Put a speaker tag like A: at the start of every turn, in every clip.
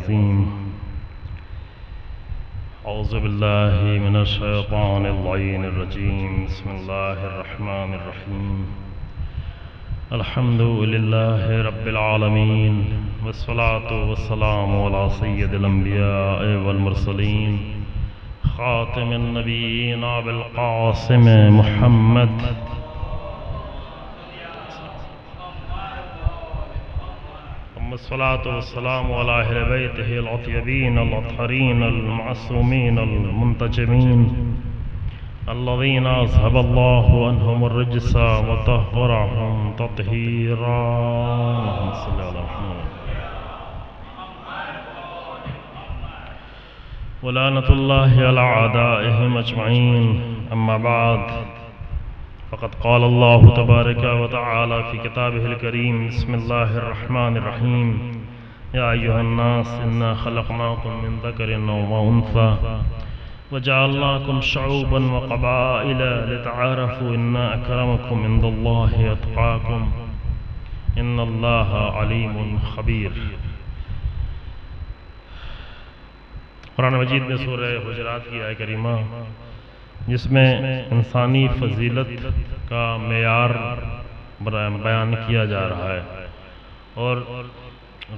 A: العظيم. أعوذ بالله من الشيطان اللعين الرجيم. بسم الله الرحمن الرحيم. الحمد لله رب العالمين، والصلاة والسلام على سيد الأنبياء والمرسلين، خاتم النبيين أبي القاسم محمد والصلاة والسلام على أهل بيته الأطيبين الأطهرين المعصومين المنتجبين الذين أذهب الله عنهم الرجس وطهرهم تطهيرا. اللهم صل على محمد. ولعنة الله على أعدائهم أجمعين. أما بعد، فقد قال الله تبارك وتعالى في كتابه الكريم: بسم الله الرحمن الرحيم. يا أيها الناس إنا خلقناكم من ذكر وأنثى وجعلناكم شعوبا وقبائل لتعارفوا إن أكرمكم عند الله أتقاكم إن الله عليم خبير. قرآن مجید میں سورہ حجرات کی آیت کریمہ، جس میں انسانی فضیلت کا معیار بیان کیا جا رہا ہے اور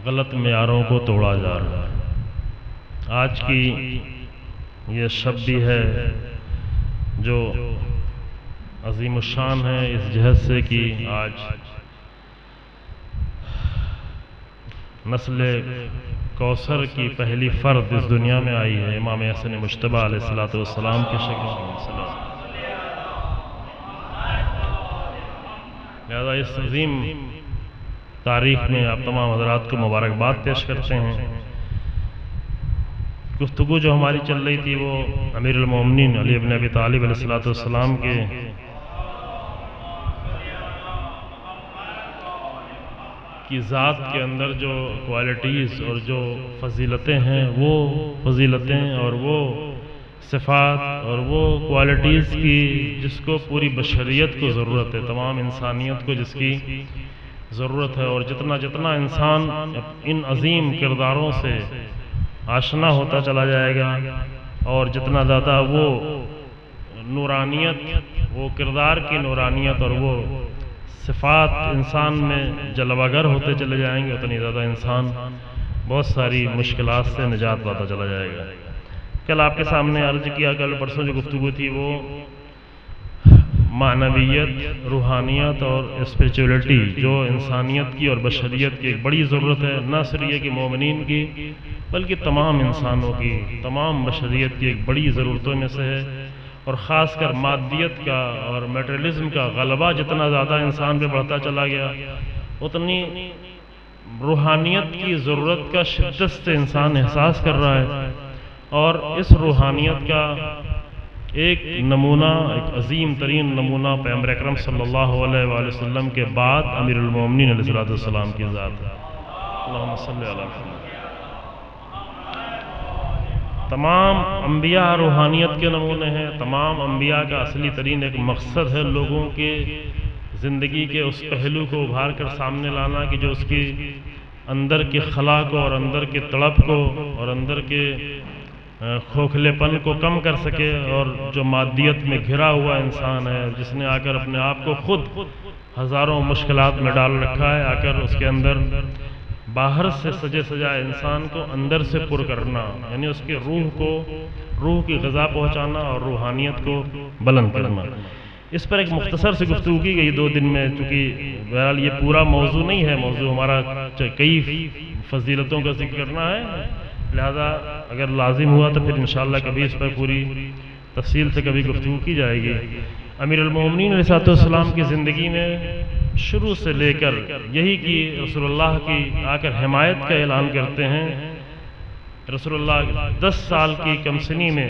A: غلط معیاروں کو توڑا جا رہا ہے. آج کی یہ شب بھی ہے جو عظیم الشان ہے اس جہت سے کہ آج نسل کوثر کی پہلی فرد اس دنیا میں آئی ہے، امام حسن مجتبیٰ علیہ السلام کی شکل میں. لہذا اس عظیم تاریخ میں آپ تمام حضرات کو مبارکباد پیش کرتے ہیں. گفتگو جو ہماری چل رہی تھی وہ امیر المومنین علی ابن ابی طالب علیہ السلام کے کی ذات کے اندر جو کوالٹیز اور جو فضیلتیں ہیں، وہ فضیلتیں اور وہ صفات اور وہ کوالٹیز کی جس کو پوری بشریت کو ضرورت ہے، تمام انسانیت کو جس کی ضرورت ہے. اور جتنا جتنا انسان ان عظیم کرداروں سے آشنا ہوتا چلا جائے گا اور جتنا زیادہ وہ نورانیت، وہ کردار کی نورانیت اور وہ صفات انسان میں جلوہ گر ہوتے چلے جائیں گے، اتنی زیادہ انسان بہت ساری مشکلات سے نجات پاتا چلا جائے گا. کل آپ کے سامنے عرض کیا، کل پرسوں جو گفتگو تھی وہ معنویت، روحانیت اور اسپریچولیٹی جو انسانیت کی اور بشریت کی ایک بڑی ضرورت ہے، نہ صرف یہ کہ مومنین کی بلکہ تمام انسانوں کی، تمام بشریت کی ایک بڑی ضرورتوں میں سے ہے. اور خاص کر مادیت کا اور میٹریلزم کا غلبہ جتنا زیادہ انسان پہ بڑھتا چلا گیا، اتنی روحانیت کی ضرورت کا شدت سے انسان احساس کر رہا ہے. اور اس روحانیت کا ایک نمونہ، ایک عظیم ترین نمونہ پیغمبر اکرم صلی اللہ علیہ وآلہ وسلم کے بعد امیر المومنین علیہ السلام کی ذات ہے. اللہم صلی علی محمد. تمام انبیاء روحانیت کے نمونے ہیں. تمام انبیاء کا اصلی ترین ایک مقصد ہے لوگوں کے زندگی کے اس پہلو کو ابھار کر سامنے لانا کہ جو اس کی اندر کے خلا کو اور اندر کے تڑپ کو اور اندر کے کھوکھلے پن کو کم کر سکے. اور جو مادیت میں گھرا ہوا انسان ہے، جس نے آ کر اپنے آپ کو خود ہزاروں مشکلات میں ڈال رکھا ہے، آ کر اس کے اندر باہر سے سجے سجائے انسان کو اندر سے پر کرنا، یعنی اس کے روح کی غذا پہنچانا اور روحانیت کو بلند کرنا. اس پر ایک مختصر سے گفتگو کی گئی 2 دن میں، چونکہ بہرحال یہ پورا موضوع نہیں ہے، موضوع ہمارا کئی فضیلتوں کا ذکر کرنا ہے. لہذا اگر لازم ہوا تو پھر انشاءاللہ کبھی اس پر پوری تفصیل سے کبھی گفتگو کی جائے گی. امیر المومنین علیہ السلام کی زندگی میں شروع سے لے کر یہی کہ رسول اللہ کی آ کر حمایت کا اعلان کرتے ہیں. رسول اللہ 10 سال کی کم سنی میں،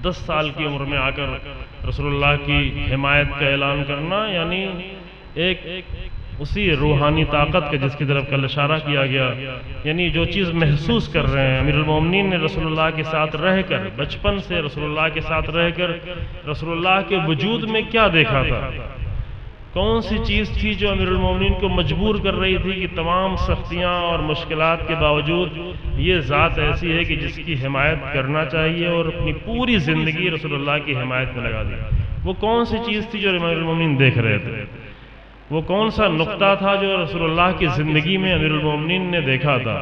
A: 10 سال کی عمر میں آ کر رسول اللہ کی حمایت کا اعلان کرنا، یعنی ایک اسی روحانی طاقت کا جس کی طرف کل اشارہ کیا گیا، یعنی جو چیز محسوس کر رہے ہیں. امیر المومنین نے رسول اللہ کے ساتھ رہ کر، بچپن سے رسول اللہ کے ساتھ رہ کر رسول اللہ کے وجود میں کیا دیکھا تھا؟ کون سی چیز تھی جو امیر المومنین کو مجبور کر رہی تھی کہ تمام سختیاں اور مشکلات کے باوجود یہ ذات ایسی ہے کہ جس کی حمایت کرنا چاہیے اور اپنی پوری زندگی رسول اللہ کی حمایت میں لگا دی؟ وہ کون سی چیز تھی جو امیر المومنین دیکھ رہے تھے؟ وہ کون سا نقطہ تھا جو رسول اللہ کی زندگی میں امیر المومنین نے دیکھا تھا؟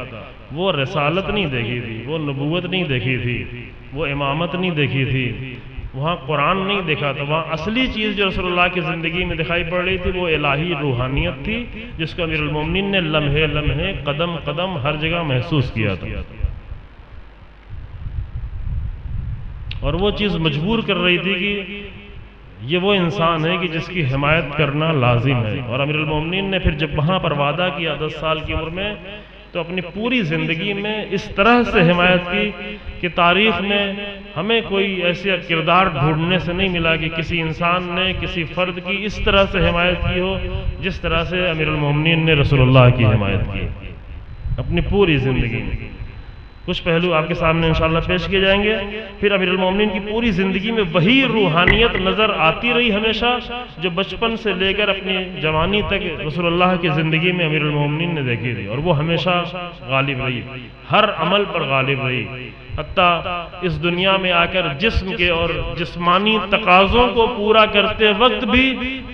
A: وہ رسالت نہیں دیکھی تھی، وہ نبوت نہیں دیکھی تھی، وہ امامت نہیں دیکھی تھی، وہاں قرآن نہیں دیکھا تھا، وہاں اصلی چیز جو رسول اللہ کی زندگی میں دکھائی پڑ رہی تھی وہ الہی روحانیت تھی، جس کو امیر المومنین نے لمحے لمحے قدم قدم ہر جگہ محسوس کیا تھا، اور وہ چیز مجبور کر رہی تھی کہ یہ وہ انسان ہے کہ جس کی حمایت کرنا لازم ہے۔ اور امیر المومنین نے پھر جب وہاں پر وعدہ کیا 10 سال کی عمر میں، تو اپنی پوری زندگی میں اس طرح سے حمایت کی کہ تاریخ میں ہمیں کوئی ایسا کردار ڈھونڈنے سے نہیں ملا کہ کسی انسان نے کسی فرد کی اس طرح سے حمایت کی ہو جس طرح سے امیر المومنین نے رسول اللہ کی حمایت کی اپنی پوری زندگی میں۔ کچھ پہلو آپ کے سامنے انشاءاللہ پیش کیے جائیں گے۔ پھر امیر المومنین کی پوری زندگی میں وہی روحانیت نظر آتی رہی ہمیشہ جو بچپن سے لے کر اپنی جوانی تک رسول اللہ کی زندگی میں امیر المومنین نے دیکھی تھی، اور وہ ہمیشہ غالب رہی، ہر عمل پر غالب رہی، حتیٰ اس دنیا میں آ کر جسم کے اور جسمانی تقاضوں کو پورا کرتے وقت بھی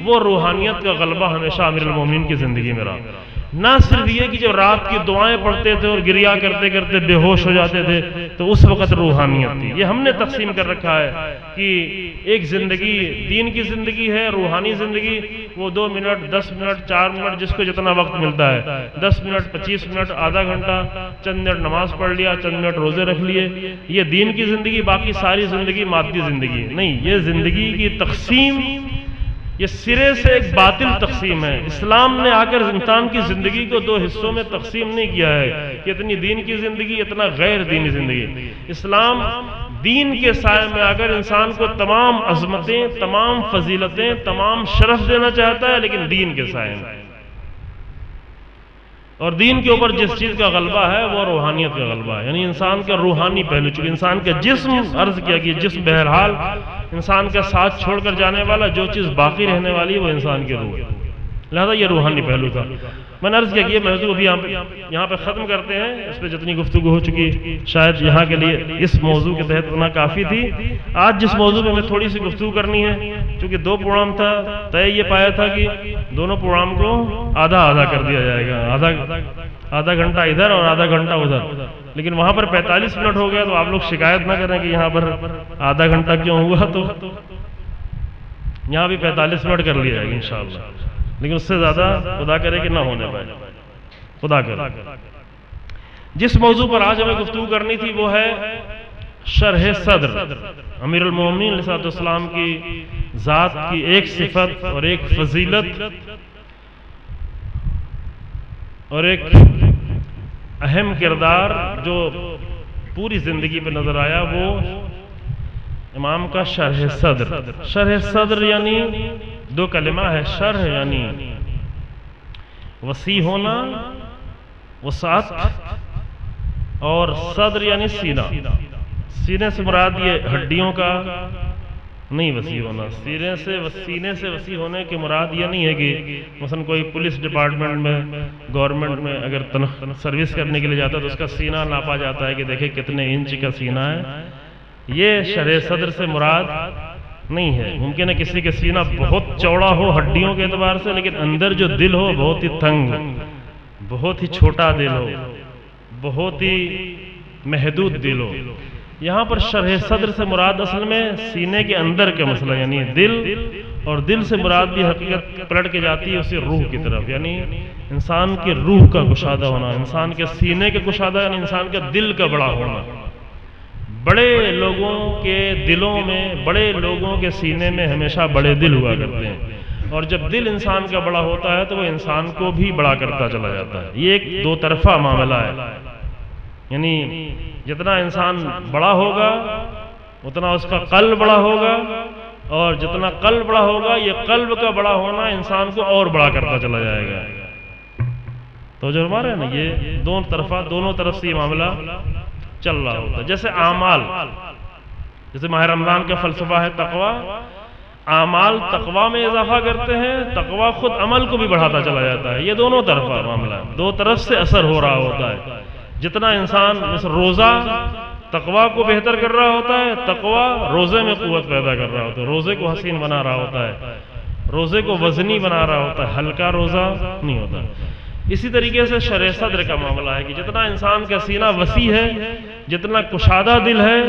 A: وہ روحانیت کا غلبہ ہمیشہ امیر المومنین کی زندگی میں رہا۔ نہ صرف یہ کہ جب رات کی دعائیں پڑھتے تھے اور گریا کرتے کرتے بے ہوش ہو جاتے تھے تو اس وقت روحانیت تھی۔ یہ ہم نے تقسیم کر رکھا ہے کہ ایک زندگی دین کی زندگی ہے، روحانی زندگی وہ 2 منٹ 10 منٹ 4 منٹ جس کو جتنا وقت ملتا ہے، 10 منٹ 25 منٹ آدھا گھنٹہ، چند منٹ نماز پڑھ لیا، چند منٹ روزے رکھ لیے، یہ دین کی زندگی۔ باقی ساری زندگی مادی زندگی نہیں، یہ زندگی کی تقسیم یہ سرے سے ایک باطل تقسیم ہے۔ اسلام نے آ کر انسان کی زندگی کو 2 حصوں میں تقسیم نہیں کیا ہے کہ اتنی دین کی زندگی اتنا غیر دینی زندگی۔ اسلام دین کے سائے میں آ کر انسان کو تمام عظمتیں، تمام فضیلتیں، تمام شرف دینا چاہتا ہے، لیکن دین کے سائے میں، اور دین کے اوپر جس چیز کا غلبہ ہے وہ روحانیت کا غلبہ ہے، یعنی انسان کا روحانی پہلو۔ چونکہ انسان کا جسم، عرض کیا کہ جسم بہرحال انسان کا ساتھ چھوڑ کر جانے والا، جو چیز باقی رہنے والی ہے وہ انسان کی روح ہے، لہذا یہ روحانی پہلو تھا۔ میں نے عرض کیا کہ یہ موضوع بھی یہاں پہ ختم کرتے ہیں، اس پہ جتنی گفتگو ہو چکی شاید یہاں کے لیے اس موضوع کے تحت اتنا کافی تھی۔ آج جس موضوع پہ ہمیں تھوڑی سی گفتگو کرنی ہے، چونکہ 2 پروگرام تھا، طے یہ پایا تھا کہ دونوں پروگرام کو آدھا آدھا کر دیا جائے گا، آدھا گھنٹہ ادھر اور آدھا گھنٹہ ادھر، لیکن وہاں پر 45 منٹ ہو گیا، تو آپ لوگ شکایت نہ کریں کہ یہاں پر آدھا گھنٹہ کیوں ہوا، تو یہاں بھی 45 منٹ کر لیا جائے گا انشاءاللہ، لیکن اس سے زیادہ خدا کرے کہ نہ ہونے پائے، خدا کرے۔ جس موضوع پر آج ہمیں گفتگو کرنی تھی وہ ہے شرح صدر، امیر المومنین علیہ السلام کی ذات کی ایک صفت اور ایک فضیلت اور ایک اہم کردار جو پوری زندگی پہ نظر آیا، وہ امام کا شرح صدر۔ شرح صدر یعنی 2 کلمہ ہے، شرح یعنی وسیع ہونا، وسعت، اور صدر یعنی سینہ۔ سینے سے مراد یہ ہڈیوں کا نہیں وسیع ہونا، سینے سے وسیع ہونے کی مراد یہ نہیں ہے کہ مثلا کوئی پولیس ڈپارٹمنٹ میں، گورنمنٹ میں اگر سروس کرنے کے لیے جاتا ہے تو اس کا سینہ ناپا جاتا ہے کہ دیکھیں کتنے انچ کا سینہ ہے، یہ شرح صدر سے مراد نہیں ہے۔ ممکن ہے کسی کا سینہ بہت چوڑا ہو ہڈیوں کے اعتبار سے، لیکن اندر جو دل ہو بہت ہی تنگ، بہت ہی چھوٹا دل ہو، بہت ہی محدود دل ہو۔ یہاں پر شرح صدر سے مراد اصل میں سینے کے اندر کا مسئلہ، یعنی دل، اور دل سے مراد بھی حقیقت پلٹ کے جاتی ہے اسی روح کی طرف، یعنی انسان کی روح کا گشادہ ہونا، انسان کے سینے کے گشادہ یعنی انسان کا دل کا بڑا ہونا۔ بڑے لوگوں کے دلوں میں، بڑے لوگوں کے سینے میں ہمیشہ بڑے دل ہوا کرتے ہیں، اور جب دل انسان کا بڑا ہوتا ہے تو وہ انسان کو بھی بڑا کرتا چلا جاتا ہے۔ یہ ایک 2 طرفہ معاملہ ہے، یعنی جتنا انسان بڑا ہوگا اتنا اس کا قلب بڑا ہوگا، اور جتنا قلب بڑا ہوگا یہ قلب کا بڑا ہونا انسان کو اور بڑا کرتا چلا جائے گا۔ تو جو ہمارے نا یہ دونوں طرف سے یہ معاملہ چل رہا ہوتا ہے۔ جیسے اعمال، جیسے ماہ رمضان کا فلسفہ ہے تقویٰ، اعمال تقوی میں اضافہ کرتے ہیں، تقوی خود عمل کو بھی بڑھاتا چلا جاتا ہے. یہ دونوں طرفہ معاملہ ہے، دو طرف سے اثر ہو رہا ہوتا ہے. جتنا انسان مثل روزہ تقوی کو بہتر کر رہا ہوتا ہے، تقوی روزے میں قوت پیدا کر رہا ہوتا ہے، روزے کو حسین بنا رہا ہوتا ہے، روزے کو وزنی بنا رہا ہوتا ہے، ہلکا روزہ نہیں ہوتا. اسی طریقے سے شرح صدر کا معاملہ ہے کہ جتنا انسان کا سینہ وسیع ہے، جتنا کشادہ دل ہے،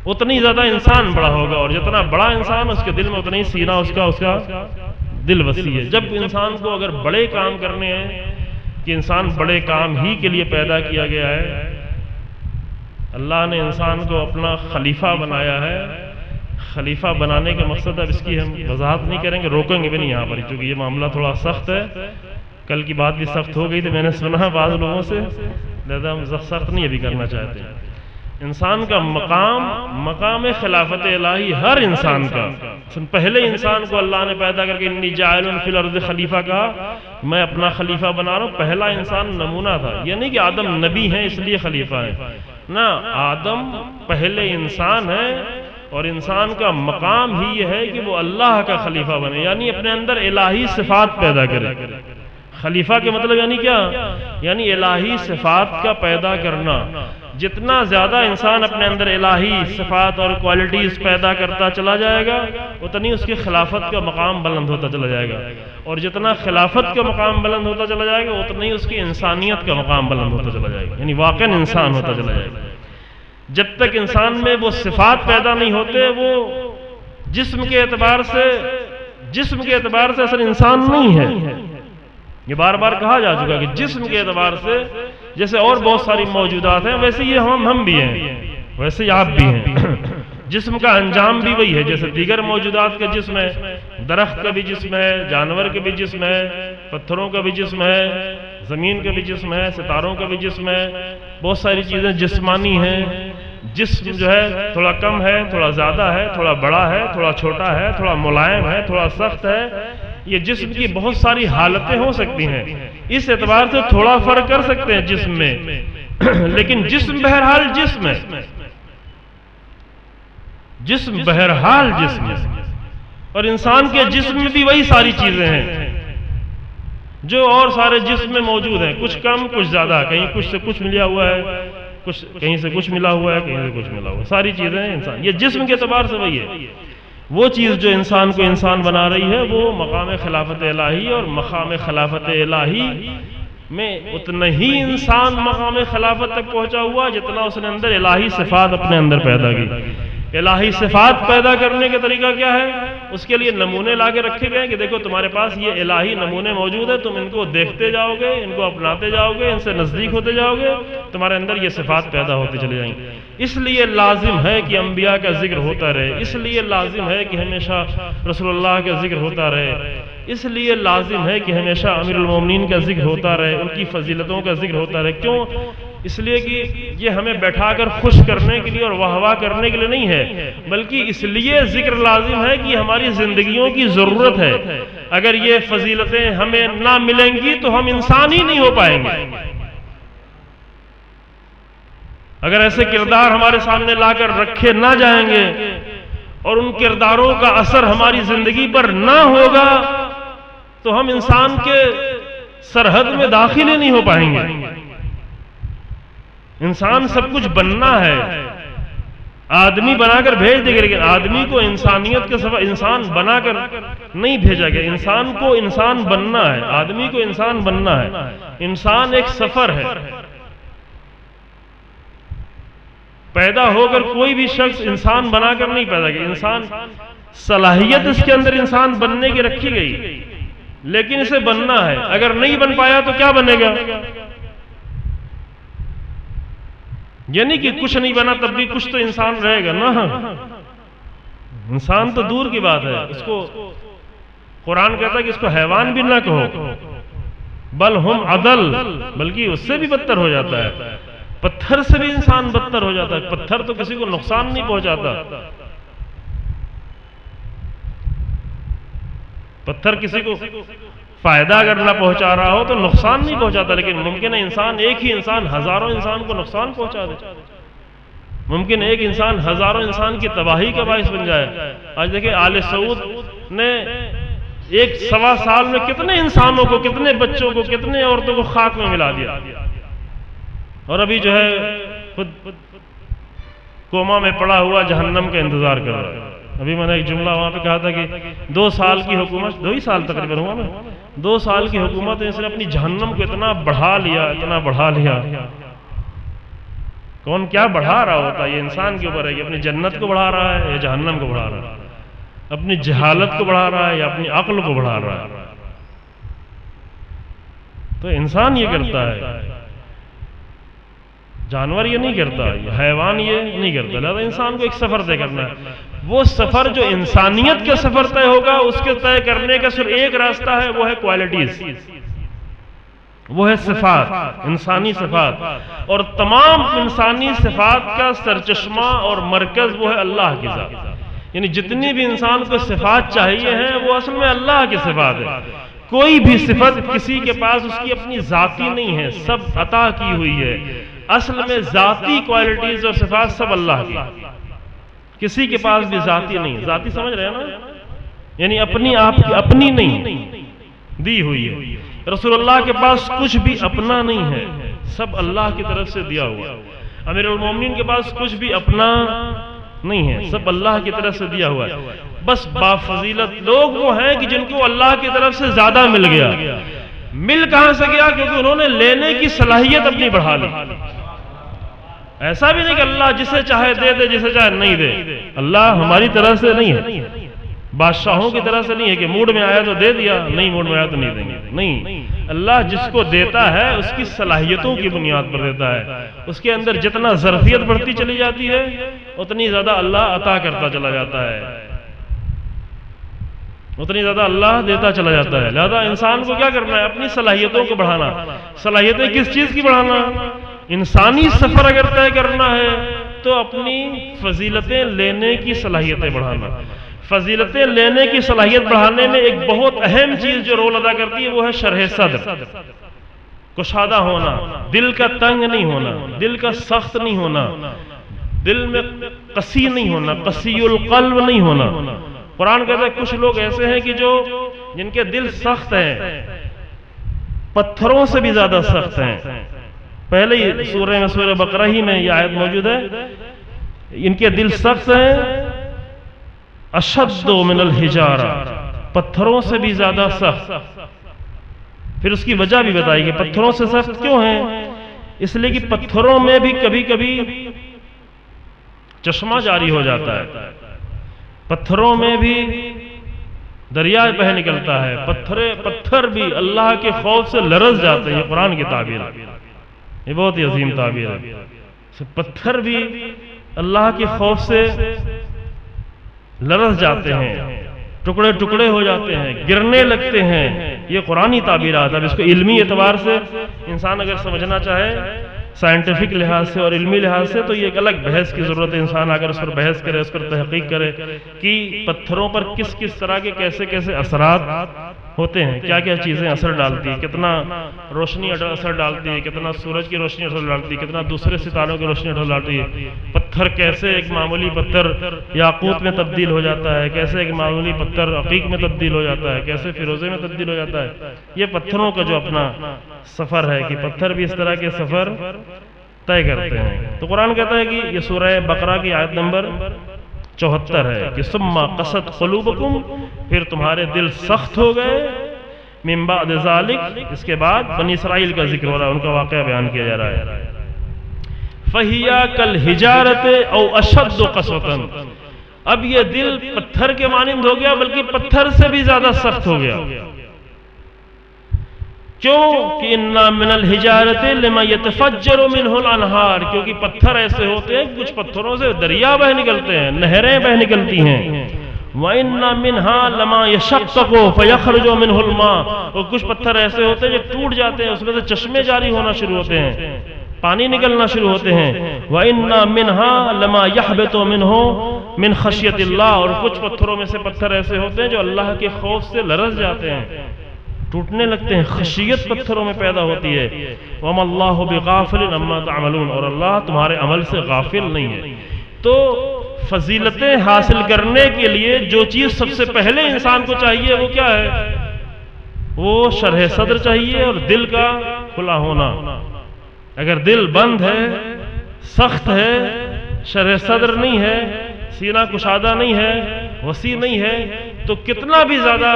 A: اتنی زیادہ انسان بڑا ہوگا، اور جتنا بڑا انسان اس کے دل میں اتنا ہی سینہ اس کا دل وسیع ہے. جب انسان کو اگر بڑے کام کرنے ہیں کہ انسان بڑے کام ہی کے لیے پیدا کیا گیا ہے، اللہ نے انسان کو اپنا خلیفہ بنایا ہے. خلیفہ بنانے کا مقصد، اب اس کی ہم وضاحت نہیں کریں گے، روکیں گے بھی نہیں یہاں پر، کیونکہ یہ معاملہ تھوڑا سخت ہے. کل کی بات بھی سخت ہو گئی تھی، میں نے سنا بعض لوگوں سے، لہذا ہم سخت نہیں ابھی کرنا چاہتے ہیں. انسان کا مقام خلافت الہی ہر انسان کا، پہلے انسان کو اللہ نے پیدا کر کے انی جاعل فی الارض خلیفہ کہا، میں اپنا خلیفہ بنا رہا ہوں. پہلا انسان نمونہ تھا، یہ نہیں کہ آدم نبی ہیں اس لیے خلیفہ ہے، نہ، آدم پہلے انسان ہے، اور انسان کا مقام ہی یہ ہے کہ وہ اللہ کا خلیفہ بنے، یعنی اپنے اندر الہی صفات پیدا کرے. خلیفہ کے مطلب یعنی کیا؟ یعنی الہی صفات کا پیدا کرنا. جتنا زیادہ انسان اپنے اندر الہی صفات اور کوالٹیز پیدا کرتا چلا جائے گا، اتنی اس کی خلافت کا مقام بلند ہوتا چلا جائے گا، اور جتنا خلافت کا مقام بلند ہوتا چلا جائے گا، اتنا ہی اس کی انسانیت کا مقام بلند ہوتا چلا جائے گا، یعنی واقعاً انسان ہوتا چلا جائے گا. جب تک انسان میں وہ صفات پیدا نہیں ہوتے، وہ جسم کے اعتبار سے اصل انسان نہیں ہے. یہ بار بار کہا جا چکا کہ جسم کے اعتبار سے جیسے اور بہت ساری موجودات ہیں، ویسے یہ ہم بھی ہیں، ویسے ہی آپ بھی ہیں. جسم کا انجام بھی وہی ہے جیسے دیگر موجودات کا جسم ہے. درخت کا بھی جسم ہے، جانور کا بھی جسم ہے، پتھروں کا بھی جسم ہے، زمین کا بھی جسم ہے، ستاروں کا بھی جسم ہے. بہت ساری چیزیں جسمانی ہیں. جسم جو ہے تھوڑا کم ہے، تھوڑا زیادہ ہے، تھوڑا بڑا ہے، تھوڑا چھوٹا ہے، تھوڑا ملائم ہے، تھوڑا سخت ہے. یہ جسم کی بہت ساری حالتیں ہو سکتی ہیں، اس اعتبار سے تھوڑا فرق کر سکتے ہیں جسم میں، لیکن جسم بہرحال جسم ہے. جسم بہرحال جسم ہے، اور انسان کے جسم میں بھی وہی ساری چیزیں ہیں جو اور سارے جسم میں موجود ہیں، کچھ کم کچھ زیادہ، کہیں کچھ سے کچھ ملا ہوا ہے، کہیں سے کچھ ملا ہوا ہے، کہیں سے کچھ ملا ہوا ہے، ساری چیزیں ہیں انسان. یہ جسم کے اعتبار سے وہی ہے. وہ چیز جو انسان کو انسان بنا رہی ہے وہ مقام خلافت الہی، اور مقام خلافت الہی میں اتنا ہی انسان مقام خلافت تک پہنچا ہوا جتنا اس نے اندر الہی صفات اپنے اندر پیدا کی. الہی صفات پیدا کرنے کا طریقہ کیا ہے؟ اس کے لیے نمونے لا کے رکھے گئے کہ دیکھو تمہارے پاس یہ الہی نمونے موجود ہیں، تم ان کو دیکھتے جاؤ گے، ان کو اپناتے جاؤ گے، ان سے نزدیک ہوتے جاؤ گے، تمہارے اندر یہ صفات پیدا ہوتے چلے جائیں گے. اس لیے لازم ہے کہ انبیاء کا ذکر ہوتا رہے، اس لیے لازم ہے کہ ہمیشہ رسول اللہ کا ذکر ہوتا رہے، اس لیے لازم ہے کہ ہمیشہ امیر المومنین کا ذکر ہوتا رہے، ان کی فضیلتوں کا ذکر ہوتا رہے. کیوں؟ اس لیے کہ یہ ہمیں بیٹھا کر خوش کرنے کے لیے اور واہ واہ کرنے کے لیے نہیں ہے، بلکہ اس لیے ذکر لازم ہے کہ ہماری زندگیوں کی ضرورت ہے. اگر یہ فضیلتیں ہمیں نہ ملیں گی تو ہم انسان ہی نہیں ہو پائیں گے. اگر ایسے کردار ہمارے سامنے لا کر رکھے نہ جائیں گے اور ان کرداروں کا اثر ہماری زندگی پر نہ ہوگا تو ہم انسان کے سرحد میں داخل ہی نہیں ہو پائیں گے. انسان سب کچھ بننا ہے، آدمی بنا کر بھیج دے گا، لیکن آدمی کو انسانیت کے سوا انسان بنا کر نہیں بھیجا گیا. انسان کو انسان بننا ہے، آدمی کو انسان بننا ہے. انسان ایک سفر ہے. پیدا ہو کر کوئی بھی شخص انسان بنا کر نہیں پیدا کیا. انسان صلاحیت اس کے اندر انسان بننے کی رکھی گئی، لیکن اسے بننا ہے. اگر نہیں بن پایا تو کیا بنے گا؟ یعنی کہ کچھ نہیں بنا تب بھی کچھ تو انسان رہے گا نا. انسان تو دور کی بات ہے، اس کو قرآن کہتا ہے کہ اس کو حیوان بھی نہ کہو، بل ہم عدل، بلکہ اس سے بھی بدتر ہو جاتا ہے. پتھر سے بھی انسان بدتر ہو جاتا ہے. پتھر تو کسی کو نقصان نہیں پہنچاتا، پتھر کسی کو فائدہ اگر نہ پہنچا رہا ہو تو نقصان نہیں پہنچاتا، لیکن ممکن ہے ایک ہی انسان ہزاروں انسان کو نقصان پہنچا دے. ممکن ایک انسان ہزاروں انسان کی تباہی کا باعث بن جائے۔ آج دیکھیں آل سعود نے ایک سوا سال میں کتنے انسانوں کو، کتنے بچوں کو، کتنے عورتوں کو خاک میں ملا دیا، اور ابھی جو ہے خود کوما میں پڑا ہوا جہنم کا انتظار کر رہا ہے۔ ابھی میں نے ایک جملہ وہاں پہ کہا تھا کہ 2 سال کی حکومت، 2 ہی سال تقریباً ہوا میں، 2 سال کی حکومت اس نے اپنی جہنم کو اتنا بڑھا لیا، اتنا بڑھا لیا۔ کون کیا بڑھا رہا ہوتا ہے، یہ انسان کے اوپر ہے کہ اپنی جنت کو بڑھا رہا ہے یا جہنم کو بڑھا رہا ہے، اپنی جہالت کو بڑھا رہا ہے یا اپنی عقل کو بڑھا رہا ہے۔ تو انسان یہ کرتا ہے، جانور یہ نہیں کرتا، حیوان یہ نہیں کرتا۔ لہذا انسان کو ایک سفر طے کرنا ہے، وہ سفر جو انسانیت کا سفر طے ہوگا، اس کے طے کرنے کا صرف ایک راستہ ہے، وہ ہے کوالٹیز، وہ ہے صفات، انسانی صفات، اور تمام انسانی صفات کا سرچشمہ اور مرکز وہ ہے اللہ کی ذات۔ یعنی جتنی بھی انسان کو صفات چاہیے ہیں وہ اصل میں اللہ کی صفات ہے۔ کوئی بھی صفت کسی کے پاس اس کی اپنی ذاتی نہیں ہے، سب عطا کی ہوئی ہے۔ اصل میں ذاتی کوالٹیز اور صفات سب اللہ کی، کسی کے پاس بھی ذاتی نہیں۔ ذاتی سمجھ رہے ہیں نا، یعنی اپنی آپ کی اپنی نہیں دی ہوئی ہے۔ رسول اللہ کے پاس کچھ بھی اپنا نہیں ہے، سب اللہ کی طرف سے دیا ہوا۔ امیر المومنین کے پاس کچھ بھی اپنا نہیں ہے، سب اللہ کی طرف سے دیا ہوا ہے۔ بس بافضیلت لوگ وہ ہیں کہ جن کو اللہ کی طرف سے زیادہ مل گیا۔ مل کہاں سے گیا؟ کیونکہ انہوں نے لینے کی صلاحیت اپنی بڑھا لی۔ ایسا بھی نہیں کہ اللہ جسے چاہے دے دے، جسے چاہے نہیں دے۔ اللہ ہماری طرف سے نہیں ہے، بادشاہوں کی طرح سے نہیں ہے کہ موڈ میں آیا تو دے دیا، نہیں موڈ میں آیا تو نہیں دیں گے۔ نہیں، اللہ جس کو دیتا ہے اس کی صلاحیتوں کی بنیاد پر دیتا ہے۔ اس کے اندر جتنا ظرفیت بڑھتی چلی جاتی ہے اتنی زیادہ اللہ عطا کرتا چلا جاتا ہے، اتنی زیادہ اللہ دیتا چلا جاتا ہے۔ لہذا انسان کو کیا کرنا ہے؟ اپنی صلاحیتوں کو بڑھانا۔ صلاحیتیں کس چیز کی بڑھانا؟ انسانی سفر اگر طے کرنا ہے تو اپنی فضیلتیں لینے کی صلاحیتیں بڑھانا۔ فضیلتیں لینے کی صلاحیت بڑھانے میں ایک بہت اہم چیز جو رول ادا کرتی ہے وہ ہے شرح صدر، کشادہ ہونا، دل کا تنگ نہیں ہونا، دل کا سخت نہیں ہونا، دل میں قسی نہیں ہونا، قسی القلب نہیں ہونا۔ قرآن کہتا ہے کچھ لوگ ایسے ہیں کہ جن کے دل سخت ہیں، پتھروں سے بھی زیادہ سخت ہیں۔ پہلے ہی سورہ بقرہ ہی میں یہ آیت موجود ہے، ان کے دل سخت ہیں، اشد من الحجارہ، پتھروں سے بھی زیادہ سخت۔ پھر اس کی وجہ بھی بتائی کہ پتھروں سے سخت کیوں ہیں؟ اس لیے کہ پتھروں میں بھی کبھی کبھی چشمہ جاری ہو جاتا ہے، پتھروں میں بھی دریا بہہ نکلتا ہے، پتھر بھی اللہ کے خوف سے لرز جاتے ہیں۔ یہ قرآن کی تعبیر ہے، یہ بہت ہی عظیم تعبیر ہے۔ پتھر بھی اللہ کے خوف سے لرز جاتے ہیں، ٹکڑے ٹکڑے ہو جاتے ہیں، گرنے لگتے ہیں۔ یہ قرآنی تعبیرات ہے۔ اب اس کو علمی اعتبار سے انسان اگر سمجھنا چاہے، سائنٹیفک لحاظ سے اور علمی لحاظ سے، تو یہ ایک الگ بحث کی ضرورت ہے۔ انسان اگر اس پر بحث کرے، اس پر تحقیق کرے کہ پتھروں پر کس کس طرح کے کیسے کیسے اثرات ہوتے ہیں، کیا کیا چیزیں اثر ڈالتی ہیں، کتنا روشنی اثر ڈالتی ہے، کتنا سورج کی روشنی اثر ڈالتی ہے، کتنا دوسرے ستاروں کی روشنی اثر ڈالتی ہے، پتھر کیسے ایک معمولی پتھر یاقوت میں تبدیل ہو جاتا ہے، کیسے ایک معمولی پتھر عقیق میں تبدیل ہو جاتا ہے، کیسے فیروزے میں تبدیل ہو جاتا ہے۔ یہ پتھروں کا جو اپنا سفر ہے کہ پتھر بھی اس طرح کے سفر طے کرتے ہیں۔ تو قرآن کہتا ہے کہ یہ سورہ بقرہ کی آیت نمبر 74 ہے کہ ثم قست قلوبکم، پھر تمہارے دل سخت ہو گئے، من بعد ذالک، اس کے بعد بنی اسرائیل کا ذکر ہو رہا ہے، ان کا واقعہ بیان کیا جا رہا ہے۔ فہیا کالحجارۃ او اشد قسوۃ، اب یہ دل پتھر کے مانند ہو گیا، بلکہ پتھر سے بھی زیادہ سخت ہو گیا۔ کیوں کہ انا من الحجارۃ لما یتفجر منہ الانہار، کیونکہ پتھر ایسے ہوتے ہیں، کچھ پتھروں سے دریا بہ نکلتے ہیں، نہریں بہ نکلتی ہیں۔ وَإِنَّ مِنْهَا لَمَا يَشَقَّقُ فَيَخْرُجُ مِنْهُ الْمَاءُ، اور کچھ پتھر ایسے ہوتے ہیں جو ٹوٹ جاتے ہیں، اس میں سے چشمے جاری ہونا شروع ہوتے ہیں، پانی نکلنا شروع ہوتے ہیں۔ وَإِنَّ مِنْهَا لَمَا يَحْبِطُ مِنْهُ مِنْ خَشْيَةِ اللَّهِ، اور کچھ پتھروں میں سے پتھر ایسے ہوتے ہیں جو اللہ کے خوف سے لرز جاتے ہیں۔ ٹوٹنے لگتے ہیں، خشیت پتھروں میں پیدا ہوتی ہے۔ وَمَا اللَّهُ بِغَافِلٍ عَمَّا تَعْمَلُونَ، اور اللہ تمہارے عمل سے غافل نہیں ہے۔ تو فضیلتیں حاصل کرنے کے لیے جو چیز سب سے پہلے انسان کو چاہیے وہ کیا ہے؟ وہ شرح صدر چاہیے اور دل کا کھلا ہونا۔ اگر دل بند ہے، سخت ہے، شرح صدر نہیں ہے، سینہ کشادہ نہیں ہے، وسیع نہیں ہے، تو کتنا بھی زیادہ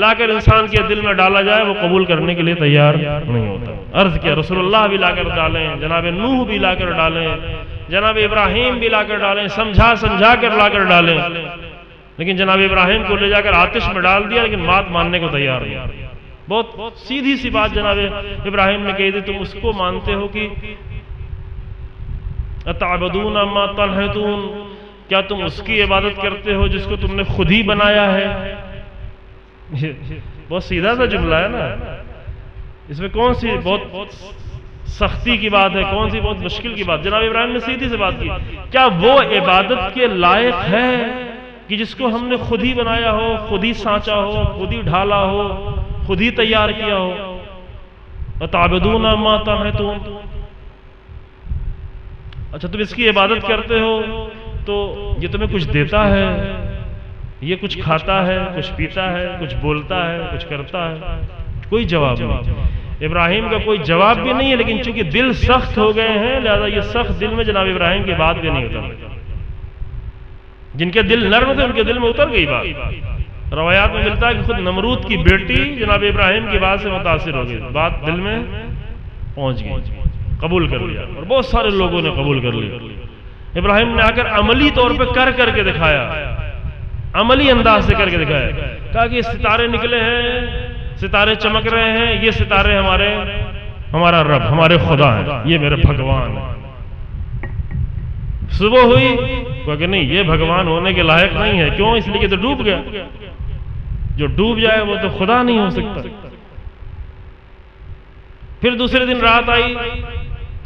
A: لا کر انسان کے دل میں ڈالا جائے وہ قبول کرنے کے لیے تیار نہیں ہوتا۔ عرض کیا رسول اللہ بھی لا کر ڈالیں، جناب نوح بھی لا کر ڈالیں، جناب ابراہیم بھی لا کر ڈالیں، سمجھا کر لا کر ڈالیں، لیکن جناب ابراہیم کو لے جا کر آتش میں ڈال دیا لیکن بات ماننے کو تیار نہیں۔ بہت سیدھی سی بات جناب ابراہیم نے کہی تھی، تم اس کو مانتے ہو کہ اتعبدون ما تنحتون، کیا تم اس کی عبادت کرتے ہو جس کو تم نے خود ہی بنایا ہے؟ بہت سیدھا سا جملہ ہے نا، اس میں کون سی بہت سختی کی بات ہے، کون سی بہت مشکل کی بات؟ جناب ابراہیم نے سیدھی سے بات کی، کیا وہ عبادت کے لائق ہے کہ جس کو ہم نے خود ہی بنایا ہو، خود ہی سانچا ہو، خود ہی ڈھالا ہو، خود ہی تیار کیا ہو؟ وَتَعْبُدُونَ مَا تَنْحِتُونَ، اچھا تم اس کی عبادت کرتے ہو تو یہ تمہیں کچھ دیتا ہے، یہ کچھ کھاتا ہے، کچھ پیتا ہے، کچھ بولتا ہے، کچھ کرتا ہے؟ کوئی جواب نہیں۔ ابراہیم کا کوئی جواب بھی نہیں ہے، لیکن چونکہ دل سخت ہو گئے ہیں لہذا یہ سخت دل میں جناب ابراہیم کی بات بھی نہیں اتر۔ جن کے دل نرم تھے ان کے دل میں اتر گئی بات۔ روایات میں ملتا ہے کہ خود نمرود کی بیٹی جناب ابراہیم کی بات سے متاثر ہو گئی، بات دل میں پہنچ گئی، قبول کر لیا، اور بہت سارے لوگوں نے قبول کر لیا۔ ابراہیم نے آ کر عملی طور پہ کر کے دکھایا، عملی انداز سے کر کے دکھایا، کہا کہ یہ ستارے نکلے ہیں، ستارے چمک رہے ہیں، یہ ستارے ہمارا رب، ہمارے خدا ہیں، یہ میرے بھگوان ہیں۔ صبح ہوئی کہا کہ نہیں یہ بھگوان ہونے کے لائق نہیں ہے، کیوں؟ اس لیے کہ تو ڈوب گیا، جو ڈوب جائے وہ تو خدا نہیں ہو سکتا۔ پھر دوسرے دن رات آئی،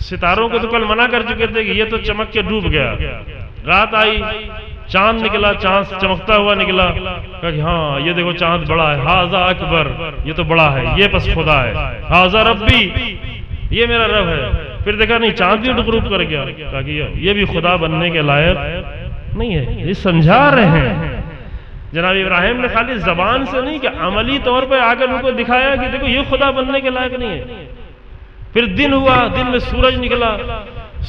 A: ستاروں کو تو کل منع کر چکے تھے کہ یہ تو چمک کے ڈوب گیا، رات آئی چاند نکلا، چاند چمکتا ہوا نکلا، کہا کہ ہاں یہ دیکھو چاند بڑا ہے، ھذا اکبر، یہ تو بڑا ہے، یہ پس خدا ہے، ھذا ربی، یہ میرا رب ہے۔ پھر دیکھا نہیں چاند بھی ڈگروب کر گیا، کہا کہ یہ بھی خدا بننے کے لائق نہیں ہے۔ یہ سمجھا رہے ہیں جناب ابراہیم نے، خالی زبان سے نہیں کہ عملی طور پہ آ کر ان کو دکھایا کہ دیکھو یہ خدا بننے کے لائق نہیں ہے۔ پھر دن ہوا، دن میں سورج نکلا،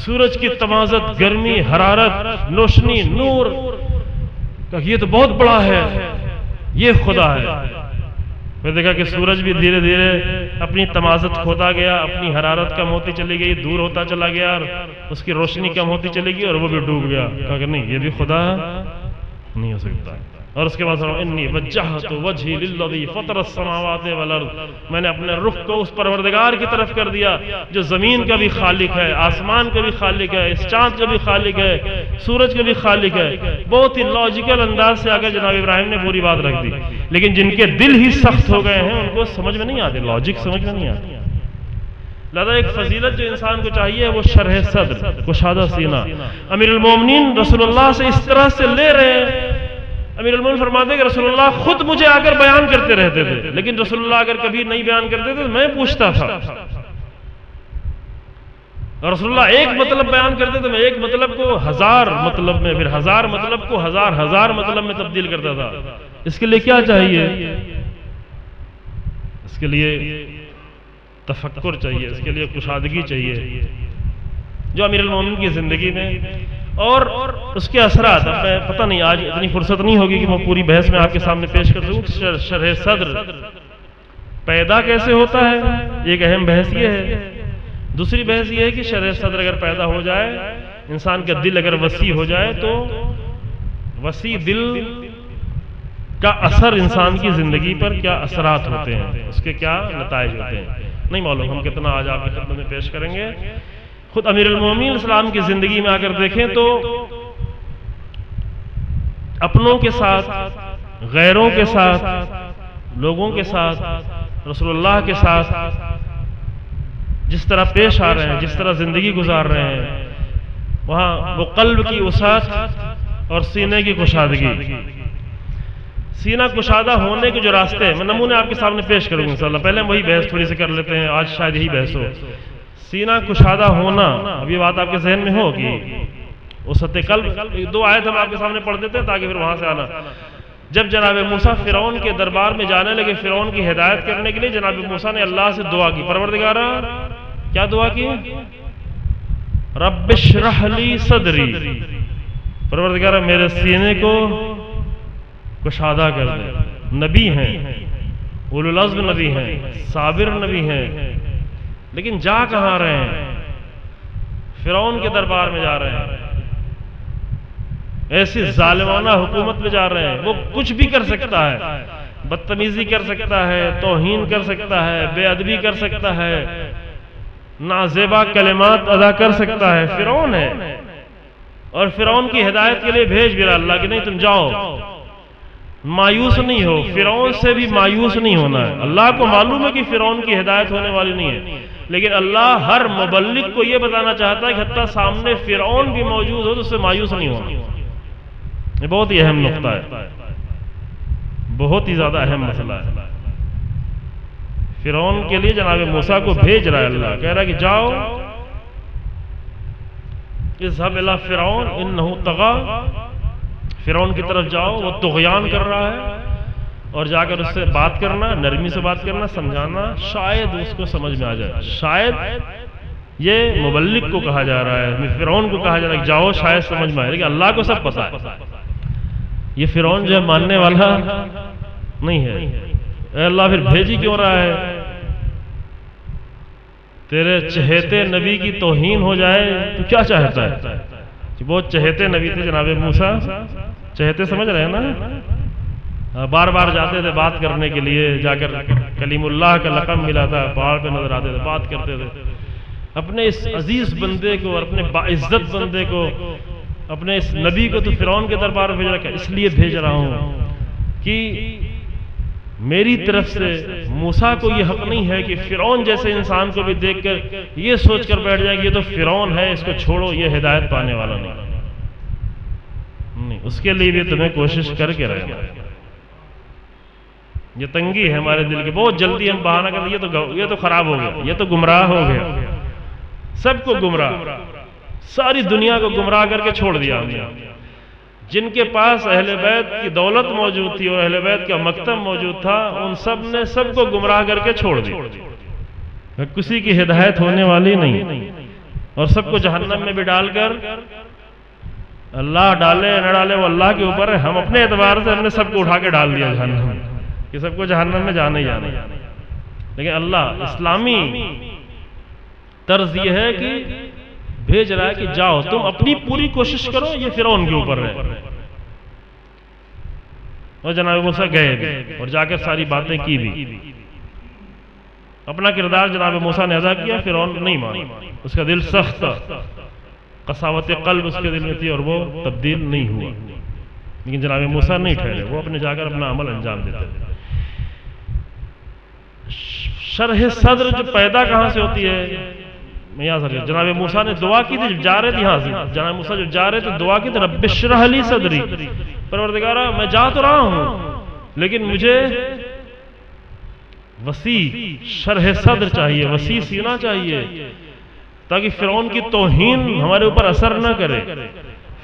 A: سورج کی تمازت، گرمی، حرارت، روشنی، نور، کہا کہ یہ تو بہت بڑا ہے، یہ خدا ہے۔ پھر دیکھا کہ سورج بھی دھیرے دھیرے اپنی تمازت کھوتا گیا، اپنی حرارت کم ہوتی چلی گئی، دور ہوتا چلا گیا، اور اس کی روشنی کم ہوتی چلی گئی اور وہ بھی ڈوب گیا۔ کہا کہ نہیں یہ بھی خدا نہیں ہو سکتا۔ اور اس کے بعد انی وجہت وجہی للذی فطر السماوات والارض، میں نے اپنے رخ کو اس پروردگار کی طرف کر دیا جو زمین کا بھی خالق ہے، آسمان کا بھی خالق ہے، اس چاند کا بھی خالق ہے، سورج کا بھی خالق ہے۔ بہت ہی لاجیکل انداز سے آگر جناب ابراہیم نے پوری بات رکھ دی، لیکن جن کے دل ہی سخت ہو گئے ہیں ان کو سمجھ میں نہیں آتے، لاجک سمجھ میں نہیں آتی۔ لہذا ایک فضیلت جو انسان کو چاہیے وہ شرح صدر، کشادہ سینہ۔ امیر المومنین رسول اللہ سے اس طرح سے لے رہے ہیں، امیر المومنین فرماتے ہیں کہ رسول اللہ خود مجھے آ کر بیان کرتے رہتے تھے، لیکن رسول اللہ اگر کبھی نہیں بیان کرتے تھے تو میں پوچھتا تھا، اور رسول اللہ ایک مطلب بیان کرتے تو میں ایک مطلب کو ہزار مطلب میں، پھر ہزار مطلب کو ہزار مطلب میں تبدیل کرتا تھا۔ اس کے لیے کیا چاہیے؟ اس کے لیے تفکر چاہیے، اس کے لیے کشادگی چاہیے جو امیر المومنین کی زندگی میں، اور اس کے اثرات اب میں پتہ نہیں آج اتنی فرصت نہیں ہوگی کہ میں پوری بحث میں آپ کے سامنے پیش کر سکوں۔ شرح صدر پیدا کیسے ہوتا ہے ایک اہم بحث یہ ہے، دوسری بحث یہ ہے کہ شرح صدر اگر پیدا ہو جائے، انسان کا دل اگر وسیع ہو جائے تو وسیع دل کا اثر انسان کی زندگی پر کیا اثرات ہوتے ہیں، اس کے کیا نتائج ہوتے ہیں، نہیں معلوم ہم کتنا آج آپ کی خدمت میں پیش کریں گے۔ خود امیر المومنین اسلام کی زندگی میں اگر دیکھیں تو اپنوں کے ساتھ، غیروں کے ساتھ، لوگوں کے ساتھ، رسول اللہ کے ساتھ جس طرح پیش آ رہے ہیں، جس طرح زندگی گزار رہے ہیں، وہاں وہ قلب کی وسعت اور سینے کی کشادگی، سینہ کشادہ ہونے کے جو راستے ہیں، میں نمونے آپ کے سامنے پیش کروں گا انشاءاللہ. پہلے ہم وہی بحث تھوڑی سی کر لیتے ہیں، آج شاید یہی بحث ہو. سینہ کشادہ ہونا، اب یہ بات آپ کے ذہن میں ہو کہ وسعت قلب. 2 آیت ہم آپ کے سامنے پڑھ دیتے ہیں تاکہ پھر وہاں سے آنا. جب جناب موسیٰ فرعون کے دربار میں جانے لگے فرعون کی ہدایت کرنے کے لیے، جناب موسیٰ نے اللہ سے دعا کی. پروردگارا، کیا دعا کی؟ رب اشرح لی صدری، پروردگارا میرے سینے کو کشادہ کر دے. نبی ہیں، اولو العزم نبی ہیں، صابر نبی ہیں، لیکن جا کہاں رہے ہیں؟ فرعون کے دربار میں جا رہے ہیں، ایسی ظالمانہ حکومت میں جا رہے ہیں. وہ کچھ بھی کر سکتا ہے، بدتمیزی کر سکتا ہے، توہین کر سکتا ہے، بے ادبی کر سکتا ہے، نازیبا کلمات ادا کر سکتا ہے. فرعون ہے، اور فرعون کی ہدایت کے لیے بھیج بھی رہا اللہ کہ نہیں تم جاؤ. مایوس نہیں ہو، فرعون سے بھی مایوس نہیں ہونا ہے. اللہ کو معلوم ہے کہ فرعون کی ہدایت ہونے والی نہیں ہے، لیکن اللہ ہر مبلغ کو یہ بتانا چاہتا ہے کہ حتیٰ سامنے فرعون بھی موجود ہو تو اس سے مایوس نہیں ہونا. یہ بہت ہی اہم نقطہ ہے، بہت ہی زیادہ اہم مسئلہ ہے. فرعون کے لیے جناب موسیٰ کو بھیج رہا ہے اللہ، کہہ رہا ہے کہ جاؤ، اذهب الى فرعون انه طغى، فرعون کی طرف جاؤ، وہ طغیان کر رہا ہے. اور جا کر اس سے بات کرنا، نرمی سے بات کرنا، سمجھانا، شاید اس کو سمجھ میں آ جائے. شاید یہ مبلغ کو کہا جا رہا ہے، فرعون کو کہا جا رہا ہے کہ جاؤ شاید سمجھ میں آئے، لیکن اللہ کو سب پتہ ہے. یہ فرعون جو ہے ماننے والا نہیں ہے. اے اللہ پھر بھیجی کیوں رہا ہے؟ تیرے چہیتے نبی کی توہین ہو جائے تو کیا چاہتا ہے؟ کہ بہت چہیتے نبی تھے جناب موسیٰ، چہیتے سمجھ رہے ہیں نا؟ بار بار جاتے تھے بات کرنے کے لیے، جا کر کلیم اللہ کا لقب ملا تھا، پہاڑ پہ نظر آتے تھے، بات کرتے تھے. اپنے اس عزیز بندے کو اور اپنے باعزت بندے کو، اپنے اس نبی کو تو فرعون کے دربار میں بھیج رکھا. اس لیے بھیج رہا ہوں کہ میری طرف سے موسیٰ کو یہ حق نہیں ہے کہ فرعون جیسے انسان کو بھی دیکھ کر یہ سوچ کر بیٹھ جائے کہ یہ تو فرعون ہے، اس کو چھوڑو، یہ ہدایت پانے والا نہیں. اس کے لیے بھی تمہیں کوشش کر کے رہنا. یہ تنگی ہے ہمارے دل کی، بہت جلدی ہم بہانہ کرتے یہ تو خراب ہو گیا، یہ تو گمراہ ہو گیا. سب کو گمراہ، ساری دنیا کو گمراہ کر کے چھوڑ دیا ہم نے. جن کے پاس اہل بیت کی دولت موجود تھی اور اہل بیت کا مکتب موجود تھا، ان سب نے سب کو گمراہ کر کے چھوڑ دیا. کسی کی ہدایت ہونے والی نہیں، اور سب کو جہنم میں بھی ڈال کر، اللہ ڈالے نہ ڈالے وہ اللہ کے اوپر ہے. ہم اپنے اعتبار سے ہم نے سب کو اٹھا کے ڈال دیا جہنم میں، کہ سب کو جہنم میں جانا ہی جانا. لیکن اللہ اسلامی طرز یہ ہے کہ بھیج رہا ہے کہ جاؤ تم اپنی پوری کوشش کرو، یہ فرعون کے اوپر ہے. اور جناب موسیٰ گئے بھی اور جا کر ساری باتیں کی بھی. اپنا کردار جناب موسیٰ نے ادا کیا، فرعون نہیں مانا، اس کا دل سخت تھا، قساوت قلب اس کے دل میں تھی اور وہ تبدیل نہیں ہوا. لیکن جناب موسیٰ نہیں ٹھہرے، وہ اپنے جا کر اپنا عمل انجام دیتے. شرح صدر جو پیدا کہاں سے ہوتی ہے؟ میں یہاں سے جناب موسیٰ نے دعا کی تھی جب جا رہے تھے یہاں سے، جناب موسیٰ جب جا رہے تھے دعا کی تھی، رب اشرح لی صدری، پروردگارا میں جا تو رہا ہوں لیکن مجھے وسیع شرح صدر چاہیے، وسیع سینہ چاہیے، تاکہ فرعون کی توہین ہمارے اوپر اثر نہ کرے،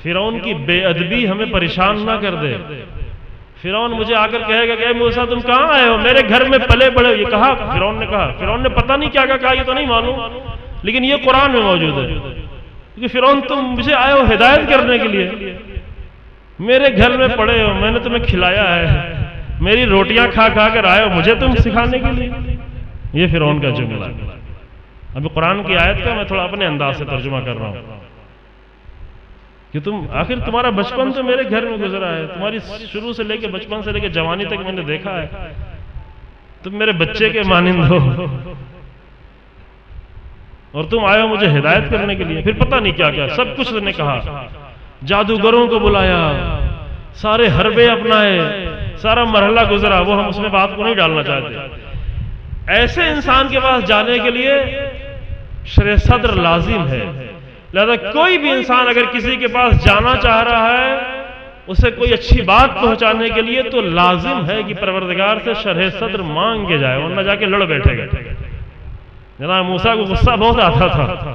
A: فرعون کی بے ادبی ہمیں پریشان نہ کر دے. فرعون مجھے آ کر کہے گا کہ اے موسیٰ تم کہاں آئے ہو؟ میرے گھر میں پلے بڑے. یہ کہا فرعون نے، کہا فرعون نے پتہ نہیں کیا کہا، یہ تو نہیں معلوم، لیکن یہ قرآن میں موجود ہے کہ فرعون تم مجھے آئے ہو ہدایت کرنے کے لیے، میرے گھر میں پڑے ہو، میں نے تمہیں کھلایا ہے، میری روٹیاں کھا کھا کر آئے ہو مجھے تم سکھانے کے لیے. یہ فرعون کا جملہ ہے. ابھی قرآن کی آیت کا میں تھوڑا اپنے انداز سے ترجمہ کر رہا ہوں کہ تم آخر تمہارا بچپن تو میرے گھر میں گزرا ہے، تمہاری شروع سے لے کے بچپن سے لے کے جوانی تک میں نے دیکھا ہے، تم میرے بچے کے مانند ہو اور تم آئے ہو مجھے ہدایت کرنے کے لیے. پھر پتہ نہیں کیا کیا سب کچھ نے کہا، جادوگروں کو بلایا، سارے حربے اپنائے، سارا مرحلہ گزرا. وہ ہم اس میں بات کو نہیں ڈالنا چاہتے. ایسے انسان کے پاس جانے کے لیے شرح صدر لازم ہے. لہذا کوئی بھی انسان اگر کسی کے پاس جانا چاہ رہا ہے اسے کوئی اچھی بات پہنچانے کے لیے تو لازم ہے کہ پروردگار سے شرح صدر مانگ کے جائے، ورنہ جا کے لڑ بیٹھے گا۔ جناب موسیٰ کو غصہ بہت آتا تھا،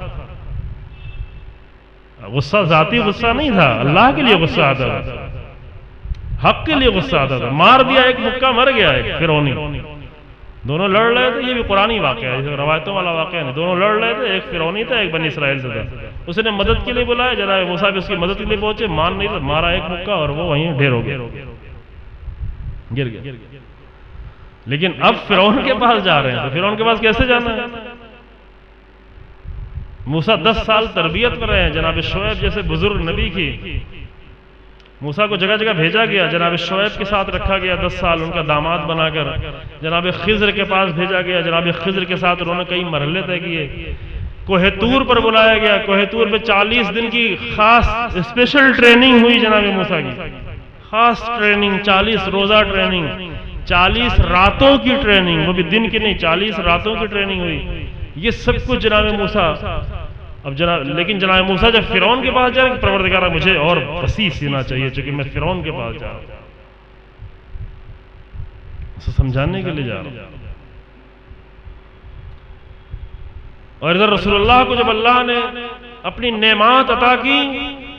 A: غصہ ذاتی غصہ نہیں تھا، اللہ کے لیے غصہ آتا تھا، حق کے لیے غصہ آتا تھا۔ مار دیا، ایک مکہ مر گیا ایک فرعونی، دونوں لڑ رہے تھے، یہ بھی قرآنی واقعہ ہے، روایتوں والا واقعہ نہیں، دونوں لڑ رہے تھے، ایک فرعونی تھا ایک بنی اسرائیل سے تھا، اس نے مدد کے لیے بلایا، جناب موسیٰ بھی اس کی مدد کے لیے پہنچے، مان نہیں تھا، مارا ایک مکہ اور وہ وہیں ڈھیر ہو گیا، گر گیا۔ لیکن اب فرعون کے پاس جا رہے ہیں، تو فرعون کے پاس کیسے جانا ہے؟ موسیٰ 10 سال تربیت کر رہے ہیں، جناب شعیب جیسے بزرگ نبی کی، موسیٰ کو جگہ جگہ بھیجا گیا، جناب شعیب کے ساتھ رکھا گیا 10 سال ان کا داماد بنا کر، جناب خضر کے پاس بھیجا گیا، جناب خضر کے ساتھ انہوں نے کئی مرحلے طے کیے، کوہ طور پر بلایا گیا، کوہ طور پہ 40 دن کی خاص اسپیشل ٹریننگ ہوئی جناب موسیٰ کی، خاص ٹریننگ، 40 روزہ ٹریننگ، 40 راتوں کی ٹریننگ، وہ بھی دن کی نہیں، 40 راتوں کی ٹریننگ ہوئی، یہ سب کچھ جناب موسیٰ۔ اب لیکن جناب موسیٰ جب فرعون کے پاس جا رہے ہیں، پروردگار مجھے اور وسیع سینا چاہیے چونکہ میں فرعون کے پاس جا رہا ہوں، اسے سمجھانے کے لیے جا رہا ہوں۔ اور ادھر رسول اللہ کو جب اللہ نے اپنی نعمات عطا کی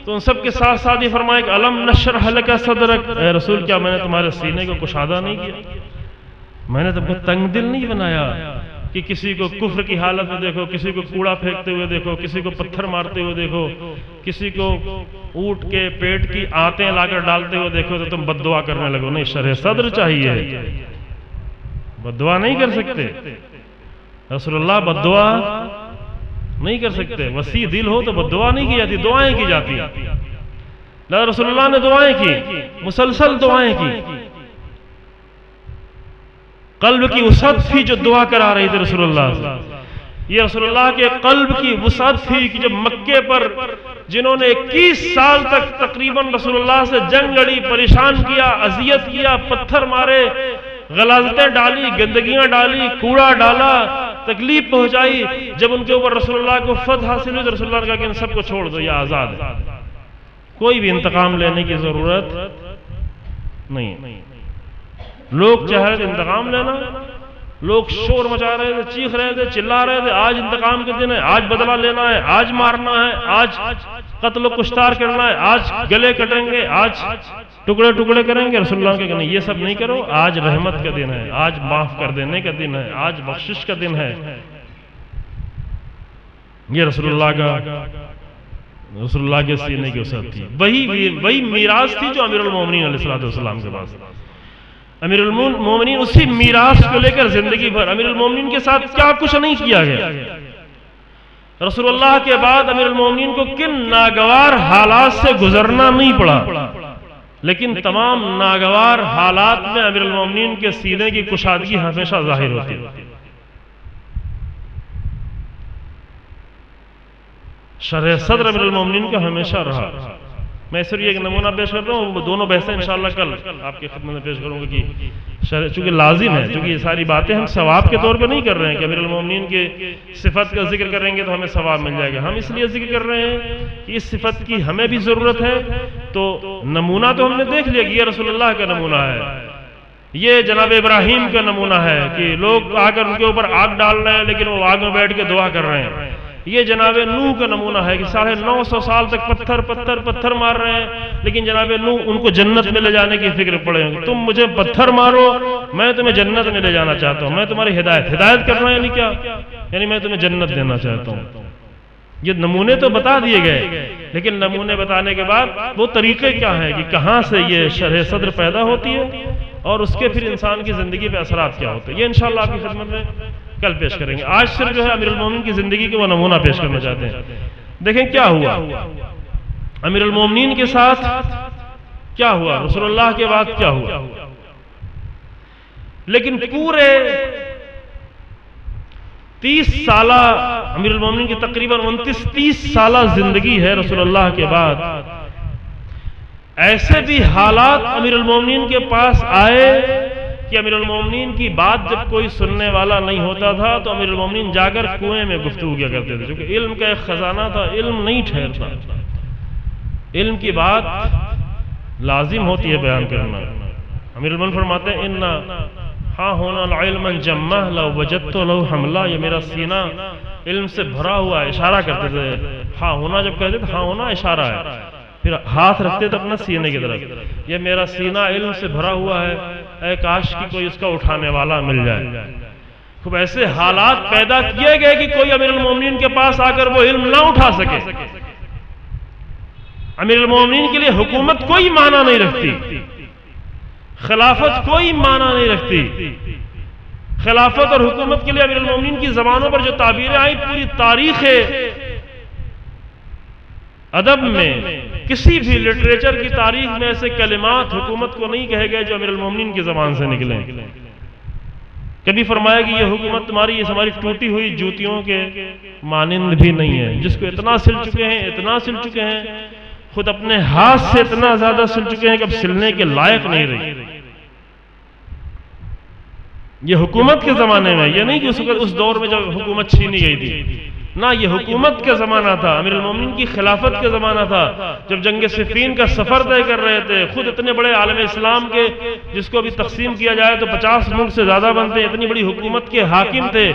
A: تو ان سب کے ساتھ ساتھ یہ فرمایا کہ الم نشرح لک صدرک، اے رسول کیا میں نے تمہارے سینے کو کشادہ نہیں کیا؟ میں نے تم کو تنگ دل نہیں بنایا کہ کسی کو کفر کی حالت میں دیکھو، کسی کو کوڑا پھینکتے ہوئے دیکھو، کسی کو پتھر مارتے ہوئے دیکھو، کسی کو اونٹ کے پیٹ کی آنتیں لا کر ڈالتے ہوئے دیکھو تو تم بد دعا کرنے لگو۔ نہیں، شرح صدر چاہیے، بد دعا نہیں کر سکتے، رسول اللہ بد دعا نہیں کر سکتے، وسیع دل ہو تو بد دعا نہیں کی جاتی، دعائیں کی جاتی۔ لہذا رسول اللہ نے دعائیں کی، مسلسل دعائیں کی، قلب کی وسعت تھی جو دعا کرا رہی تھی رسول اللہ سے، یہ رسول اللہ کے قلب کی وسعت تھی کہ جب مکے پر جنہوں نے 21 سال تک تقریباً رسول اللہ سے جنگ لڑی، پریشان کیا، اذیت کیا، پتھر مارے، غلاظتیں ڈالی، گندگیاں ڈالی، کوڑا ڈالا، تکلیف پہنچائی، جب ان کے اوپر رسول اللہ کو فتح حاصل ہوئی تو رسول اللہ نے کہا کہ ان سب کو چھوڑ دو، یہ آزاد ہے، کوئی بھی انتقام لینے کی ضرورت نہیں۔ لوگ چاہ رہے تھے انتقام لینا، لوگ شور مچا رہے تھے، چیخ رہے تھے، چلا رہے تھے، آج انتقام کے دن ہے، آج بدلہ لینا ہے، آج مارنا ہے، آج قتل و کشتار کرنا ہے، آج گلے کٹیں گے، آج ٹکڑے ٹکڑے کریں گے۔ رسول اللہ نے کہا نہیں، یہ سب نہیں کرو، آج رحمت کا دن ہے، آج معاف کر دینے کا دن ہے، آج بخشش کا دن ہے۔ یہ رسول اللہ کے سینے کی وسعت تھی، وہی میراث تھی جو امیر المومنین علیہ السلام کے پاس۔ امیر المومنین اسی میراث کو لے کر زندگی بھر، امیر المومنین کے ساتھ کیا کچھ نہیں کیا گیا، رسول اللہ کے بعد امیر المومنین کو کن ناگوار حالات سے گزرنا نہیں پڑا، لیکن تمام ناگوار حالات میں امیر المومنین کے سینے کی کشادگی ہمیشہ ظاہر ہوتی ہے۔ شرح صدر امیر المومنین کا ہمیشہ رہا۔ میں صرف ایک نمونہ پیش کرتا ہوں، وہ دونوں بحثیں انشاءاللہ کل آپ کی خدمت میں پیش کروں گا کہ چونکہ لازم ہے، چونکہ یہ ساری باتیں ہم ثواب کے طور پہ نہیں کر رہے ہیں کہ امیر المومنین کے صفت کا ذکر کریں گے تو ہمیں ثواب مل جائے گا، ہم اس لیے ذکر کر رہے ہیں کہ اس صفت کی ہمیں بھی ضرورت ہے۔ تو نمونہ تو ہم نے دیکھ لیا کہ یہ رسول اللہ کا نمونہ ہے، یہ جناب ابراہیم کا نمونہ ہے کہ لوگ آ کر ان کے اوپر آگ ڈال رہے ہیں لیکن وہ آگ میں بیٹھ کے دعا کر رہے ہیں، یہ جناب نوح کا نمونہ ہے کہ 950 سال تک پتھر مار رہے ہیں لیکن جناب نوح ان کو جنت میں لے جانے کی فکر پڑے ہیں، تم مجھے پتھر مارو میں تمہیں جنت میں لے جانا چاہتا ہوں، میں تمہاری ہدایت کرنا یعنی کیا، یعنی میں تمہیں جنت دینا چاہتا ہوں۔ یہ نمونے تو بتا دیے گئے لیکن نمونے بتانے کے بعد وہ طریقے کیا ہیں کہ کہاں سے یہ شرح صدر پیدا ہوتی ہے اور اس کے پھر انسان کی زندگی پہ اثرات کیا ہوتے ہیں، یہ انشاءاللہ آپ کی خدمت میں کل پیش کریں گے۔ آج صرف جو ہے امیر المومنین کی زندگی کے وہ نمونہ پیش کرنا چاہتے ہیں۔ دیکھیں کیا ہوا امیر المومنین کے ساتھ، کیا ہوا رسول اللہ کے بعد کیا ہوا، لیکن پورے 30 سالہ امیر المومنین کی تقریباً 29-30 سالہ زندگی ہے رسول اللہ کے بعد، ایسے بھی حالات امیر المومنین کے پاس آئے کہ امیر المومنین کی بات جب کوئی سننے والا نہیں ہوتا تھا تو امیر المومنین جا کر کنویں میں گفتگو کیا کرتے تھے، کیونکہ علم کا ایک خزانہ تھا، علم نہیں ٹھہرتا، علم کی بات لازم ہوتی ہے بیان کرنا۔ امیر المومنین فرماتے ہیں ان ہاں ہونا العلم جمع لو وجدت لو حملہ، یہ میرا سینہ علم سے بھرا ہوا ہے۔ اشارہ کرتے تھے، ہاں ہونا جب کہتے تھے، ہاں ہونا اشارہ ہے، پھر ہاتھ رکھتے تھے اپنا سینے کی طرف، یہ میرا سینہ علم سے بھرا ہوا ہے، اے کاش کی کوئی اس کا اٹھانے والا مل جائے۔ خوب ایسے حالات پیدا کیے گئے کہ کوئی امیر المومنین کے پاس آ کر وہ علم نہ اٹھا سکے۔ امیر المومنین کے لیے حکومت کوئی معنی نہیں رکھتی، خلافت کوئی معنی نہیں رکھتی۔ خلافت اور حکومت کے لیے امیر المومنین کی زبانوں پر جو تعبیریں آئی، پوری تاریخ ادب میں کسی بھی لٹریچر کی تاریخ میں ایسے کلمات حکومت کو نہیں کہے گئے جو امیر المومنین کی زبان سے نکلیں۔ کبھی فرمایا کہ یہ حکومت تمہاری، یہ ہماری ٹوٹی ہوئی جوتیوں کے مانند بھی نہیں ہے، جس کو اتنا سل چکے ہیں، اتنا سل چکے ہیں، خود اپنے ہاتھ سے اتنا زیادہ سل چکے ہیں کہ اب سلنے کے لائق نہیں رہی۔ یہ حکومت کے زمانے میں، یہ نہیں کہ اس دور میں جب حکومت چھینی گئی تھی، نہ، یہ حکومت کا زمانہ تھا، امیر المومنین کی خلافت کا زمانہ تھا، جب جنگ صفین کا سفر طے کر رہے تھے، خود اتنے بڑے عالم اسلام کے، جس کو بھی تقسیم کیا جائے تو 50 ملک سے زیادہ بنتے، اتنی بڑی حکومت کے حاکم تھے،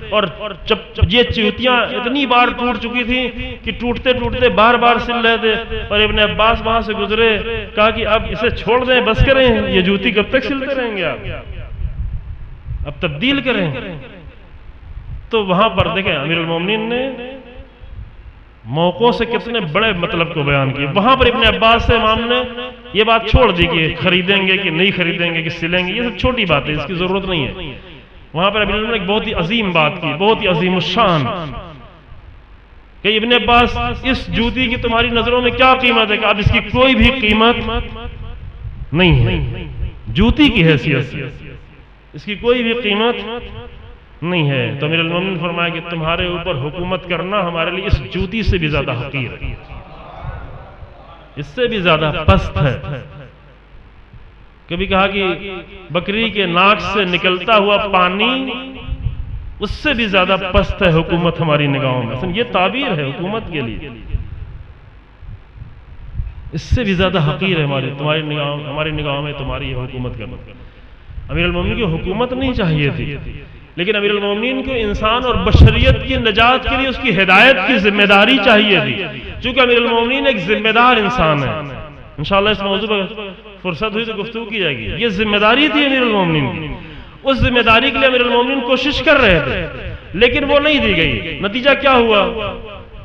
A: اور جب یہ چوتیاں اتنی بار ٹوٹ چکی تھیں کہ ٹوٹتے ٹوٹتے بار بار سل رہے تھے، اور ابن عباس وہاں سے گزرے، کہا کہ اب اسے چھوڑ دیں، بس کریں، یہ جوتی کب تک سلتے رہیں گے آپ، اب تبدیل کریں۔ تو وہاں پر دیکھیں امیر المومنین نے موقعوں سے کتنے بڑے مطلب کو بیان کیا۔ وہاں پر ابن عباس سے امام نے یہ بات چھوڑ دی کہ خریدیں گے کہ نہیں خریدیں گے کہ سلیں گے، یہ سب چھوٹی بات ہے، اس کی ضرورت نہیں ہے۔ وہاں پر امیر المومنین نے ایک بہت ہی عظیم بات کی، بہت ہی عظیم الشان، کہ ابن عباس اس جوتی کی تمہاری نظروں میں کیا قیمت ہے؟ کہ اب اس کی کوئی بھی قیمت نہیں ہے، جوتی کی حیثیت سے اس کی کوئی بھی قیمت نہیں ہے۔ تو امیر المومنین نے فرمایا کہ تمہارے اوپر حکومت کرنا ہمارے لیے اس جوتی سے بھی زیادہ حقیر ہے، اس سے بھی زیادہ پست ہے۔ کبھی کہا کہ بکری کے ناک سے نکلتا ہوا پانی اس سے بھی زیادہ پست ہے حکومت ہماری نگاہوں میں۔ یہ تعبیر ہے حکومت کے لیے، اس سے بھی زیادہ حقیر ہے ہماری نگاہوں میں تمہاری حکومت کرنا۔ امیر المومنین کی حکومت نہیں چاہیے تھی، لیکن امیر المومنین کو انسان اور بشریت کی نجات کے لیے اس کی ہدایت کی ذمہ داری چاہیے تھی، چونکہ امیر المومنین ایک ذمہ دار انسان ہے۔ انشاءاللہ اس موضوع پر فرصت ہوئی تو گفتگو کی جائے گی۔ یہ ذمہ داری تھی امیر المومنین کی، اس ذمہ داری کے لیے امیر المومنین کوشش کر رہے تھے، لیکن وہ نہیں دی گئی۔ نتیجہ کیا ہوا؟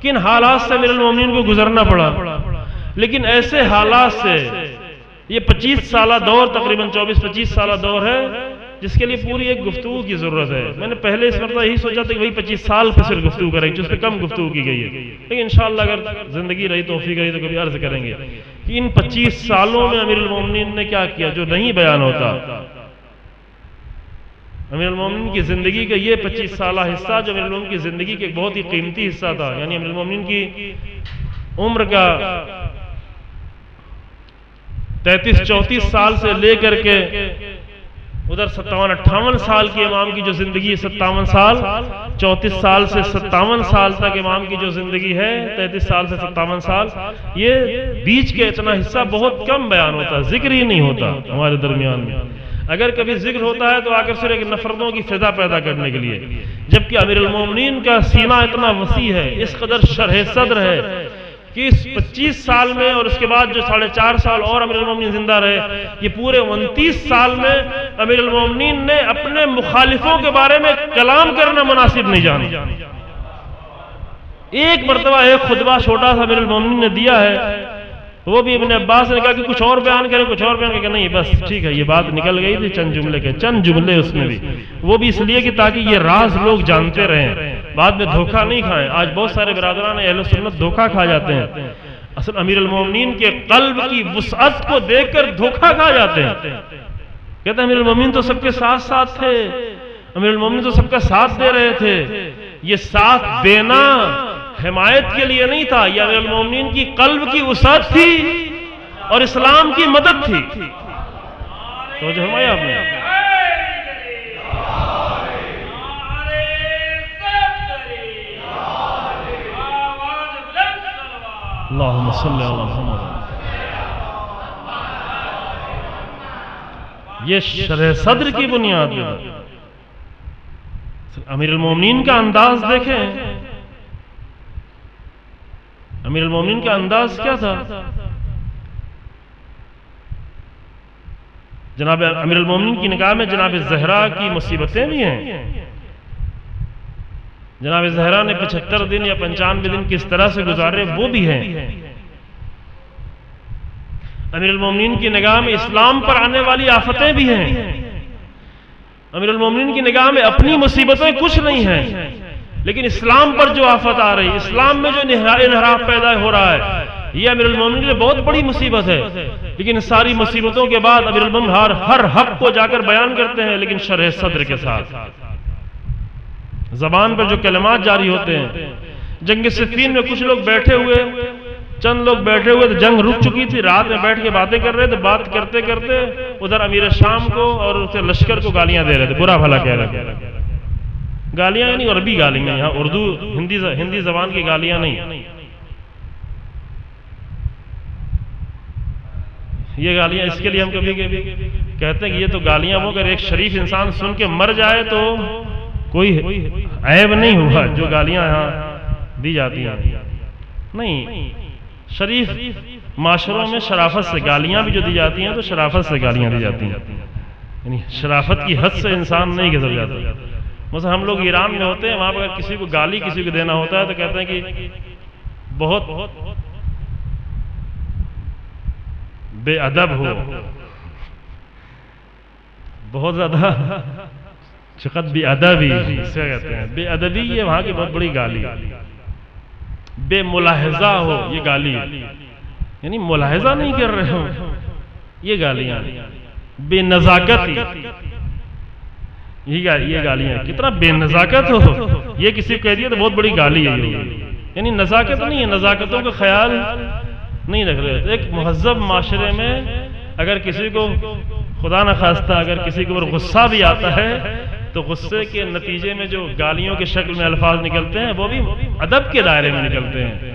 A: کن حالات سے امیر المومنین کو گزرنا پڑا، لیکن ایسے حالات سے یہ 25 سالہ دور، تقریباً 24-25 سالہ دور ہے، جس کے لیے پوری ایک گفتگو کی ضرورت ہے۔ میں نے پہلے اس مرتبہ یہی سوچا تھا کہ وہی 25 سال پہ صرف گفتگو کریں گے، جس پہ کم گفتگو کی گئی ہے، لیکن انشاءاللہ اگر زندگی رہی توفیق رہی تو کبھی عرض کریں گے کہ ان 25 سالوں میں امیر المومنین نے کیا کیا جو نہیں بیان ہوتا۔ امیر المومنین کی زندگی کا یہ 25 سالہ حصہ جو امیر المومنین کی زندگی کے ایک بہت ہی قیمتی حصہ تھا، یعنی امیر المومنین کی عمر کا 33-34 سال سے لے کر کے ادھر 57-58 سال کی امام کی جو زندگی ہے، 57 سال، 34 سال سے 57 سال تک امام کی جو زندگی ہے، 33 سال سے 57 سال، یہ بیچ کے اتنا حصہ بہت کم بیان ہوتا ہے، ذکر ہی نہیں ہوتا ہمارے درمیان میں۔ اگر کبھی ذکر ہوتا ہے تو آخر صرف ایک نفرتوں کی فضا پیدا کرنے کے لیے، جبکہ امیر المومنین کا سینہ اتنا وسیع ہے، اس قدر شرح صدر ہے کہ اس 25 سال میں اور اس کے بعد جو 4.5 سال اور امیر المومنین زندہ رہے، یہ پورے 29 سال میں امیر المومنین نے اپنے مخالفوں کے بارے میں کلام کرنا مناسب نہیں جانا۔ ایک مرتبہ ایک خطبہ چھوٹا سا امیر المومنین نے دیا ہے، وہ بھی ابن عباس نے کہا کہ کچھ اور بیان کریں، کچھ اور بیان کریں، کہ نہیں بس ٹھیک ہے، یہ بات نکل گئی تھی چند جملے کے، چند جملے اس میں بھی، وہ بھی اس لیے کہ تاکہ یہ راز لوگ جانتے رہیں، بعد میں دھوکہ نہیں کھائیں۔ آج بہت سارے برادران اہل سنت دھوکہ کھا جاتے ہیں، اصل امیر المومنین کے قلب کی وسعت کو دیکھ کر دھوکہ کھا جاتے ہیں۔ کہتے ہیں امیر المومنین تو سب کے ساتھ ساتھ تھے، امیر المومنین تو سب کا ساتھ دے رہے تھے۔ یہ ساتھ دینا حمایت کے لیے نہیں تھا، یہ امیر المومنین کی قلب کی وسعت تھی اور اسلام کی مدد تھی۔ توجہ فرمایا آپ نے؟ اللہم صلی اللہ علیہ وسلم۔ یہ شرح صدر کی بنیاد پہ تھا۔ امیر المومنین کا انداز دیکھیں، امیر المومنین کا انداز کیا تھا؟ جناب امیر المومنین کی نگاہ میں جناب زہرا کی مصیبتیں بھی ہیں۔ جناب زہرا نے 75 دن یا 95 دن کس طرح سے گزارے وہ بھی ہیں۔ امیر المومنین کی نگاہ میں اسلام پر آنے والی آفتیں بھی ہیں۔ امیر المومنین کی نگاہ میں اپنی مصیبتیں کچھ نہیں ہیں، لیکن اسلام پر جو آفت آ رہی، اسلام میں جو انحراف پیدا ہو رہا ہے، یہ امیر المومنین کے لیے بہت بڑی مصیبت ہے۔ لیکن ساری مصیبتوں کے بعد امیر المومنین ہر حق کو جا کر بیان کرتے ہیں، لیکن شرح صدر کے ساتھ۔ زبان پر جو کلمات جاری ہوتے ہیں، جنگ صفین میں کچھ لوگ بیٹھے ہوئے، چند لوگ بیٹھے ہوئے تھے، جنگ رک چکی تھی، رات میں بیٹھ کے باتیں کر رہے تھے، بات کرتے کرتے ادھر امیر شام کو اور اسے لشکر کو گالیاں دے رہے تھے، برا بھلا کہہ رہے تھے۔ گالیاں یعنی عربی گالیاں، یہاں اردو ہندی زبان کی گالیاں نہیں۔ یہ گالیاں اس کے لیے ہم کبھی کہتے ہیں کہ یہ تو گالیاں وہ اگر ایک شریف انسان سن کے مر جائے تو کوئی عیب نہیں ہوا جو گالیاں یہاں دی جاتی ہیں۔ نہیں، شریف معاشروں میں شرافت سے گالیاں بھی جو دی جاتی ہیں تو شرافت سے گالیاں دی جاتی ہیں، یعنی شرافت کی حد سے انسان نہیں گزر جاتا۔ مثلا ہم لوگ ایران میں ہوتے ہیں، وہاں پر اگر کسی کو گالی کسی کو دینا ہوتا ہے تو کہتے ہیں کہ بہت بے ادب ہو، بہت زیادہ چقدر بے ادبی اسے کہتے ہیں۔ بے ادبی یہ وہاں کی بہت بڑی گالی ہے۔ بے ملاحظہ ہو یہ گالی، یعنی ملاحظہ نہیں کر رہے ہو، یہ گالیاں۔ بے نزاکت یہ گالیاں، کتنا بے نزاکت ہو یہ کسی کو کہہ دیا تو بہت بڑی گالی ہے یہ، یعنی نزاکت نہیں ہے، نزاکتوں کا خیال نہیں رکھ رہے۔ ایک مہذب معاشرے میں اگر کسی کو خدا نخواستہ اگر کسی کو غصہ بھی آتا ہے تو غصے کے نتیجے میں جو گالیوں کے شکل میں الفاظ نکلتے ہیں وہ بھی ادب کے دائرے میں نکلتے ہیں،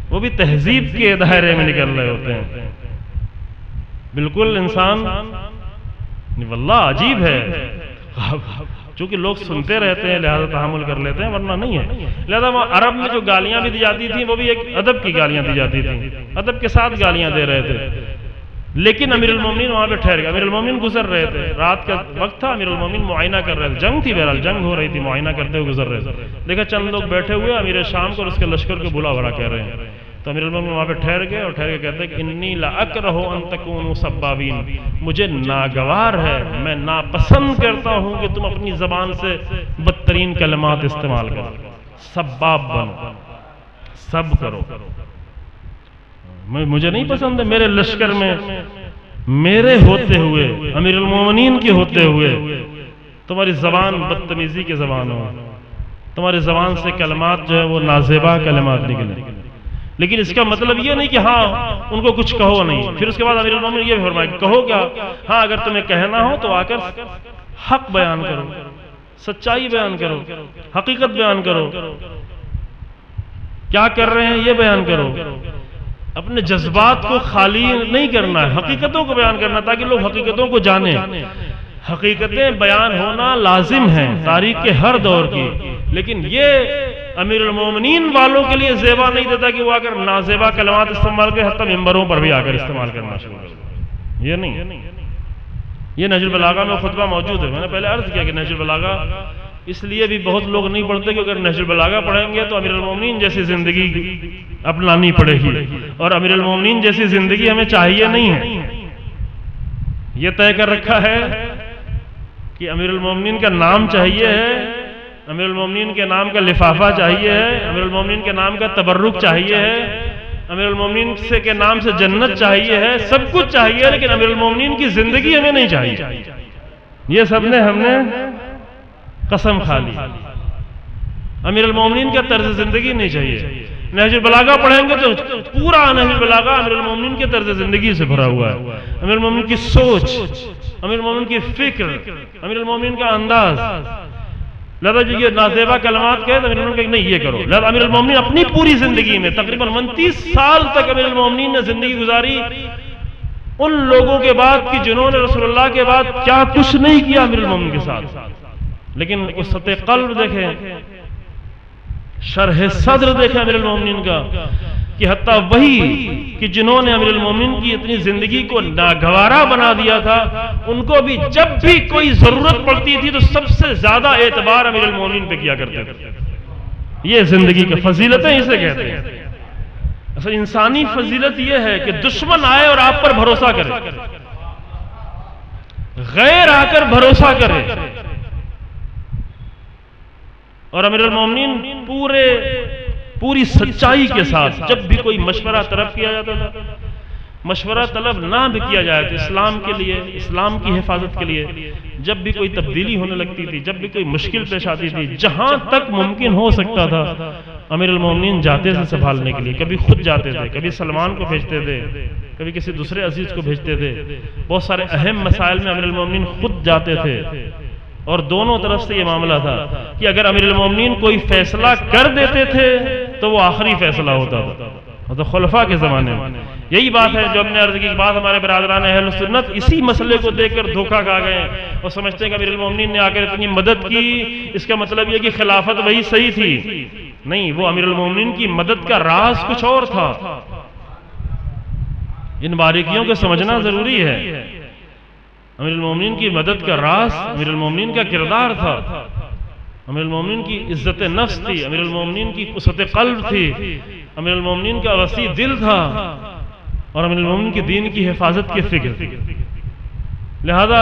A: وہ بھی تہذیب کے دائرے میں نکل رہے ہوتے ہیں۔ بالکل انسان واللہ عجیب ہے، چونکہ لوگ سنتے رہتے ہیں لہذا تحمل کر لیتے ہیں، ورنہ نہیں ہے۔ لہذا وہ عرب میں جو گالیاں بھی دی جاتی تھیں وہ بھی ایک ادب کی گالیاں دی جاتی تھیں، ادب کے ساتھ گالیاں دے رہے تھے۔ لیکن امیر المومنین وہاں پہ ٹھہر گئے، امیر المومنین گزر رہے تھے، رات کا وقت تھا، امیر المومنین معائنہ کر رہے تھے، جنگ تھی، بہرحال جنگ ہو رہی تھی، معائنہ کرتے ہوئے گزر رہے تھے۔ دیکھا چند لوگ بیٹھے ہوئے امیر شام کو اور اس کے لشکر کو بلا بھرا کہہ رہے ہیں، تو امیر المومنین وہاں پہ ٹھہر گئے اور ٹھہر کے کہتے ہیں کہ انی لاکرہ ان تکونوا سبابین، مجھے ناگوار ہے، میں ناپسند کرتا ہوں کہ تم اپنی زبان سے بدترین کلمات استعمال کرو، سباب بنو، سب کرو، مجھے نہیں پسند ہے میرے لشکر میں میرے ہوتے ہوئے، امیر المومنین کے ہوتے ہوئے تمہاری زبان بدتمیزی کی زبان ہو، تمہاری زبان سے کلمات جو ہے وہ نازیبا کلمات نکلیں۔ لیکن اس کا مطلب یہ نہیں کہ ہاں ان کو کچھ کہو نہیں۔ پھر اس کے بعد امیر المومنین یہ بھی فرمایا کہ کہو کیا، ہاں اگر تمہیں کہنا ہو تو آ کر حق بیان کرو، سچائی بیان کرو، حقیقت بیان کرو، کیا کر رہے ہیں یہ بیان کرو، اپنے جذبات کو خالی نہیں کرنا ہے، حقیقتوں کو بیان کرنا تاکہ لوگ حقیقتوں کو جانیں۔ حقیقتیں بیان ہونا لازم ہیں تاریخ کے ہر دور کی، لیکن یہ امیر المومنین والوں کے لیے زیبا نہیں دیتا کہ وہ آ کر نازیبا کلمات استعمال کریں، حتی ممبروں پر بھی آ کر استعمال کرنا شروع کر، یہ نہیں۔ یہ نہج البلاغہ میں خطبہ موجود ہے، میں نے پہلے عرض کیا کہ نہج البلاغہ اس لیے بھی بہت لوگ نہیں پڑھتے کہ اگر نہج البلاغہ پڑھیں گے تو امیر المومنین جیسی زندگی اپنانی پڑے گی، اور امیر المومنین جیسی زندگی ہمیں چاہیے نہیں ہے۔ یہ طے کر رکھا ہے کہ امیر المومنین کا نام چاہیے ہے، امیر المومنین کے نام کا لفافہ چاہیے ہے، امیر المومنین کے نام کا تبرک چاہیے ہے، امیر المومنین کے نام سے جنت چاہیے ہے، سب کچھ چاہیے، لیکن امیر المومنین کی زندگی ہمیں نہیں چاہیے۔ یہ سب نے ہم نے قسم کھا لی، امیر المومنین کا طرز زندگی نہیں چاہیے۔ نہج البلاغہ پڑھیں گے تو پورا نہج البلاغہ امیر المومنین کے طرز زندگی سے بھرا ہوا ہے، امیر المومنین کی سوچ، امیر المومنین کی فکر، امیر المومنین کا انداز۔ لہذا جو یہ نازیبا کلمات کہے تو امیر المومنین کہ نہیں یہ کرو۔ لہذا امیر المومنین اپنی پوری زندگی میں تقریباً 29 سال تک امیر المومنین نے زندگی گزاری ان لوگوں کے بعد کہ جنہوں نے رسول اللہ کے بعد کیا کچھ نہیں کیا امیر المومنین کے ساتھ، لیکن اس سطح قلب دیکھیں، شرح صدر دیکھیں امیر المومنین کا، کہ حتیٰ وہی کہ جنہوں نے امیر المومنین کی اتنی زندگی کو ناگوارا بنا دیا تھا، ان کو بھی جب بھی کوئی ضرورت پڑتی تھی تو سب سے زیادہ اعتبار امیر المومنین پہ کیا کرتے تھے۔ یہ زندگی کی فضیلتیں اسے کہتے ہیں۔ اصل انسانی فضیلت یہ ہے کہ دشمن آئے اور آپ پر بھروسہ کرے، غیر آ کر بھروسہ کرے، اور امیر المومنین پوری سچائی کے ساتھ جب بھی کوئی مشورہ طلب کیا جاتا تھا، مشورہ طلب نہ بھی کیا جائے تو اسلام کے لیے، اسلام کی حفاظت کے لیے، جب بھی کوئی تبدیلی ہونے لگتی تھی، جب بھی کوئی مشکل پیش آتی تھی، جہاں تک ممکن ہو سکتا تھا امیر المومنین جاتے تھے سنبھالنے کے لیے۔ کبھی خود جاتے تھے، کبھی سلمان کو بھیجتے تھے، کبھی کسی دوسرے عزیز کو بھیجتے تھے۔ بہت سارے اہم مسائل میں امیر المومنین خود جاتے تھے، اور دونوں طرف سے یہ معاملہ تھا کہ اگر امیر المومنین کوئی فیصلہ کر دیتے تھے تو وہ آخری فیصلہ ہوتا تھا، تو خلفاء کے زمانے میں یہی بات ہے جو ہم نے عرض کی، بات ہمارے برادران اہل سنت اسی مسئلے کو دیکھ کر دھوکہ کھا گئے ہیں اور سمجھتے ہیں کہ امیر المومنین نے آ کر اتنی مدد کی، اس کا مطلب یہ کہ خلافت وہی صحیح تھی۔ نہیں، وہ امیر المومنین کی مدد کا راز کچھ اور تھا۔ ان باریکیوں کو سمجھنا ضروری ہے۔ امیر المومنین کی مدد کا راز امیر المومنین کا کردار تھا، امیر المومنین کی عزت نفس تھی، امیر المومنین کی وسعت قلب تھی، امیر المومنین کا وسیع دل تھا، اور امیر المومنین کی دین کی حفاظت کی فکر تھی۔ لہذا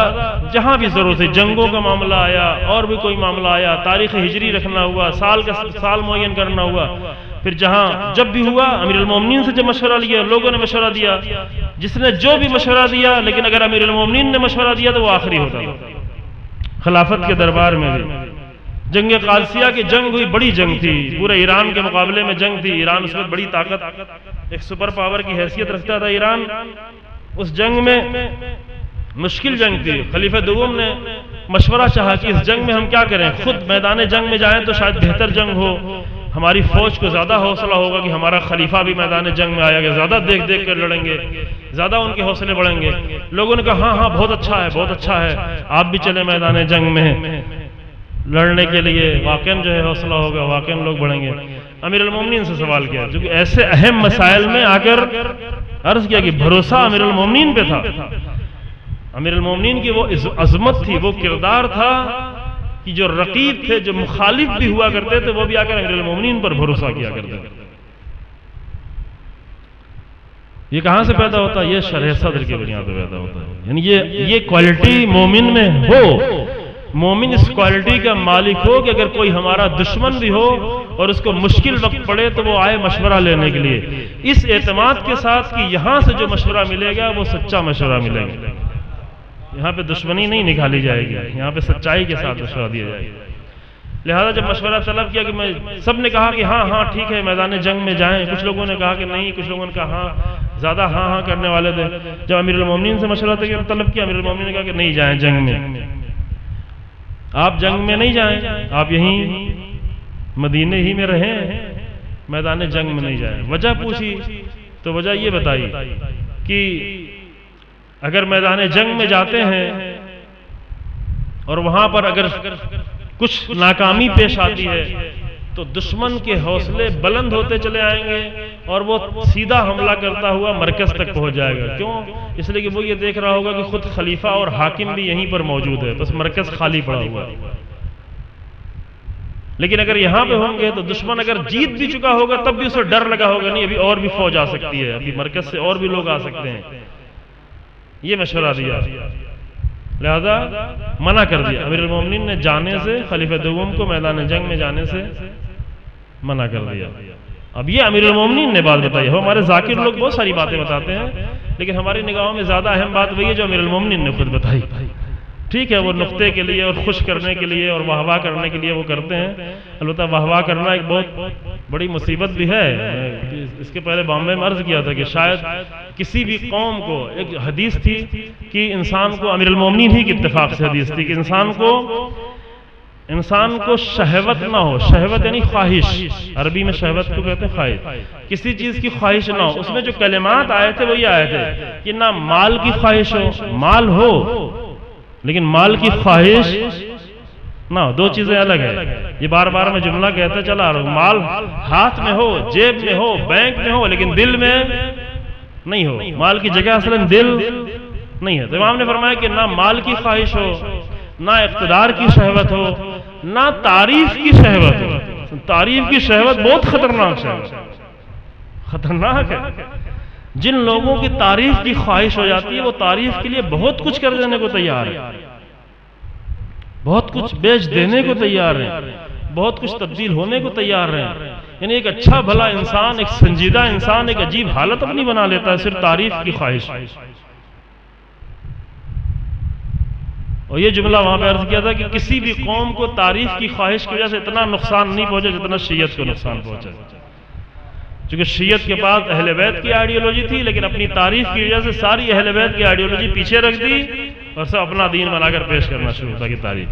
A: جہاں بھی ضرورت ہے، جنگوں کا معاملہ آیا، اور بھی کوئی معاملہ آیا، تاریخ ہجری رکھنا ہوا، سال معین کرنا ہوا، پھر جب بھی ہوا امیر المومنین سے جب مشورہ لیا، لوگوں نے مشورہ دیا، جس نے جو بھی مشورہ دیا، لیکن اگر امیر المومنین نے مشورہ دیا تو وہ آخری ہوتا تھا۔ خلافت کے دربار میں بھی جنگ قادسیہ کی جنگ ہوئی، بڑی جنگ تھی، پورے ایران کے مقابلے میں جنگ تھی۔ ایران اس وقت بڑی طاقت، ایک سپر پاور کی حیثیت رکھتا تھا ایران۔ اس جنگ میں مشکل جنگ تھی۔ خلیفہ دوم نے مشورہ چاہا کہ اس جنگ میں ہم کیا کریں، خود میدان جنگ میں جائیں تو شاید بہتر جنگ ہو، ہماری فوج کو زیادہ حوصلہ ہوگا کہ ہمارا خلیفہ بھی میدان جنگ میں آیا گا، زیادہ دیکھ کر لڑیں گے، زیادہ ان کے حوصلے بڑھیں گے۔ لوگوں نے کہا ہاں بہت اچھا ہے، بہت اچھا ہے، آپ بھی چلیں میدان جنگ میں لڑنے کے لیے، واقعاً جو ہے حوصلہ ہوگا، واقعاً لوگ بڑھیں گے۔ امیر المومنین سے سوال کیا، جو کہ ایسے اہم مسائل میں آ کر عرض کیا کہ بھروسہ امیر المومنین پہ تھا۔ امیر المومنین کی وہ عظمت تھی، وہ کردار تھا کہ جو رقیب تھے، جو مخالف بھی ہوا کرتے تھے، وہ بھی آ کر امیر المومنین پر بھروسہ کیا کرتے تھے۔ یہ کہاں سے پیدا ہوتا ہے؟ یہ شرح صدر کی بنیاد پر پیدا ہوتا ہے۔ یعنی یہ کوالٹی مومن میں ہو، مومن اس کوالٹی کا مالک ہو کہ اگر کوئی ہمارا دشمن بھی ہو اور اس کو مشکل وقت پڑے تو وہ آئے مشورہ لینے کے لیے، اس اعتماد کے ساتھ کہ یہاں سے جو مشورہ ملے گا وہ سچا مشورہ ملے گا، یہاں پہ دشمنی نہیں نکالی جائے گی، یہاں پہ سچائی کے ساتھ مشورہ دیا جائے گا۔ لہذا جب مشورہ طلب کیا کہ سب نے کہا کہ ہاں ٹھیک ہے میدان جنگ میں جائیں، کچھ لوگوں نے کہا کہ نہیں، کچھ لوگوں نے کہا ہاں، زیادہ ہاں کرنے والے تھے۔ جب امیر المومنین سے مشورہ طلب کیا، امیر المومنین نے کہا کہ نہیں جائیں جنگ میں، آپ جنگ میں نہیں جائیں، آپ یہیں مدینے ہی میں رہیں، میدان جنگ میں نہیں جائیں۔ وجہ پوچھی تو وجہ یہ بتائی کہ اگر میدان جنگ میں جاتے ہیں اور وہاں پر اگر کچھ ناکامی پیش آتی ہے تو دشمن کے حوصلے بلند ہوتے چلے آئیں گے اور وہ سیدھا حملہ کرتا ہوا مرکز تک پہنچ جائے گا۔ کیوں؟ اس لیے کہ وہ یہ دیکھ رہا ہوگا کہ خود خلیفہ اور حاکم بھی یہیں پر موجود ہے، بس مرکز خالی پڑا ہوا ہے۔ لیکن اگر یہاں پہ ہوں گے تو دشمن اگر جیت بھی چکا ہوگا تب بھی اسے ڈر لگا ہوگا، نہیں ابھی اور بھی فوج آ سکتی ہے، ابھی مرکز سے اور بھی لوگ آ سکتے ہیں۔ یہ مشورہ دیا، لہذا منع کر دیا امیر المومنین نے جانے سے، خلیفہ دوم کو میدان جنگ میں جانے سے منع کر دیا۔ اب یہ امیر المومنین نے بات بتائی۔ ہمارے ذاکر لوگ بہت ساری باتیں بتاتے ہیں، لیکن ہماری نگاہوں میں زیادہ اہم بات وہی ہے جو امیر المومنین نے خود بتائی۔ ٹھیک ہے، وہ نقطے کے لیے اور خوش کرنے کے لیے اور واہ واہ کرنے کے لیے وہ کرتے ہیں، البتہ واہ واہ کرنا ایک بہت بڑی مصیبت بھی ہے۔ اس کے پہلے بامبے میں عرض کیا تھا کہ شاید کسی بھی قوم کو ایک حدیث تھی کہ انسان کو، امیر المومنین ہی کی اتفاق سے حدیث تھی کہ انسان کو انسان کو شہوت نہ ہو. شہوت یعنی خواہش، عربی میں شہوت کو کہتے ہیں خواہش. کسی چیز کی خواہش نہ ہو. اس میں جو کلمات آئے تھے وہی آئے تھے کہ نہ مال کی خواہش ہو، مال ہو لیکن مال کی خواہش نہ ہو. دو چیزیں الگ ہیں. یہ بار بار میں جملہ کہتا چلا رہا ہوں. مال ہاتھ میں ہو، جیب میں ہو، بینک میں ہو لیکن دل میں نہیں ہو. مال کی جگہ اصلا دل نہیں ہے. تو امام نے فرمایا کہ نہ مال کی خواہش ہو، نہ اقتدار کی شہوت ہو، نہ تعریف کی شہوت ہو. تعریف کی شہوت بہت خطرناک ہے، خطرناک ہے. جن لوگوں کی تعریف کی خواہش ہو جاتی ہے وہ تعریف کے لیے بہت کچھ کر دینے کو تیار ہے، بہت کچھ بیچ دینے کو تیار ہیں، بہت کچھ تبدیل ہونے کو تیار ہیں. یعنی ایک اچھا بھلا انسان، ایک سنجیدہ انسان ایک عجیب حالت اپنی بنا لیتا ہے صرف تعریف کی خواہش. اور یہ جملہ وہاں پہ عرض کیا تھا کہ کسی بھی قوم کو تعریف کی خواہش کی وجہ سے اتنا نقصان نہیں پہنچا جتنا شیعت کو نقصان پہنچا. چونکہ شیعت کے پاس اہل بیت کی آئیڈیالوجی تھی لیکن اپنی تعریف کی وجہ سے ساری اہل بیت کی آئیڈیالوجی پیچھے رکھ دی اور سب اپنا دین بنا کر پیش کرنا شروع کیا کہ تعریف.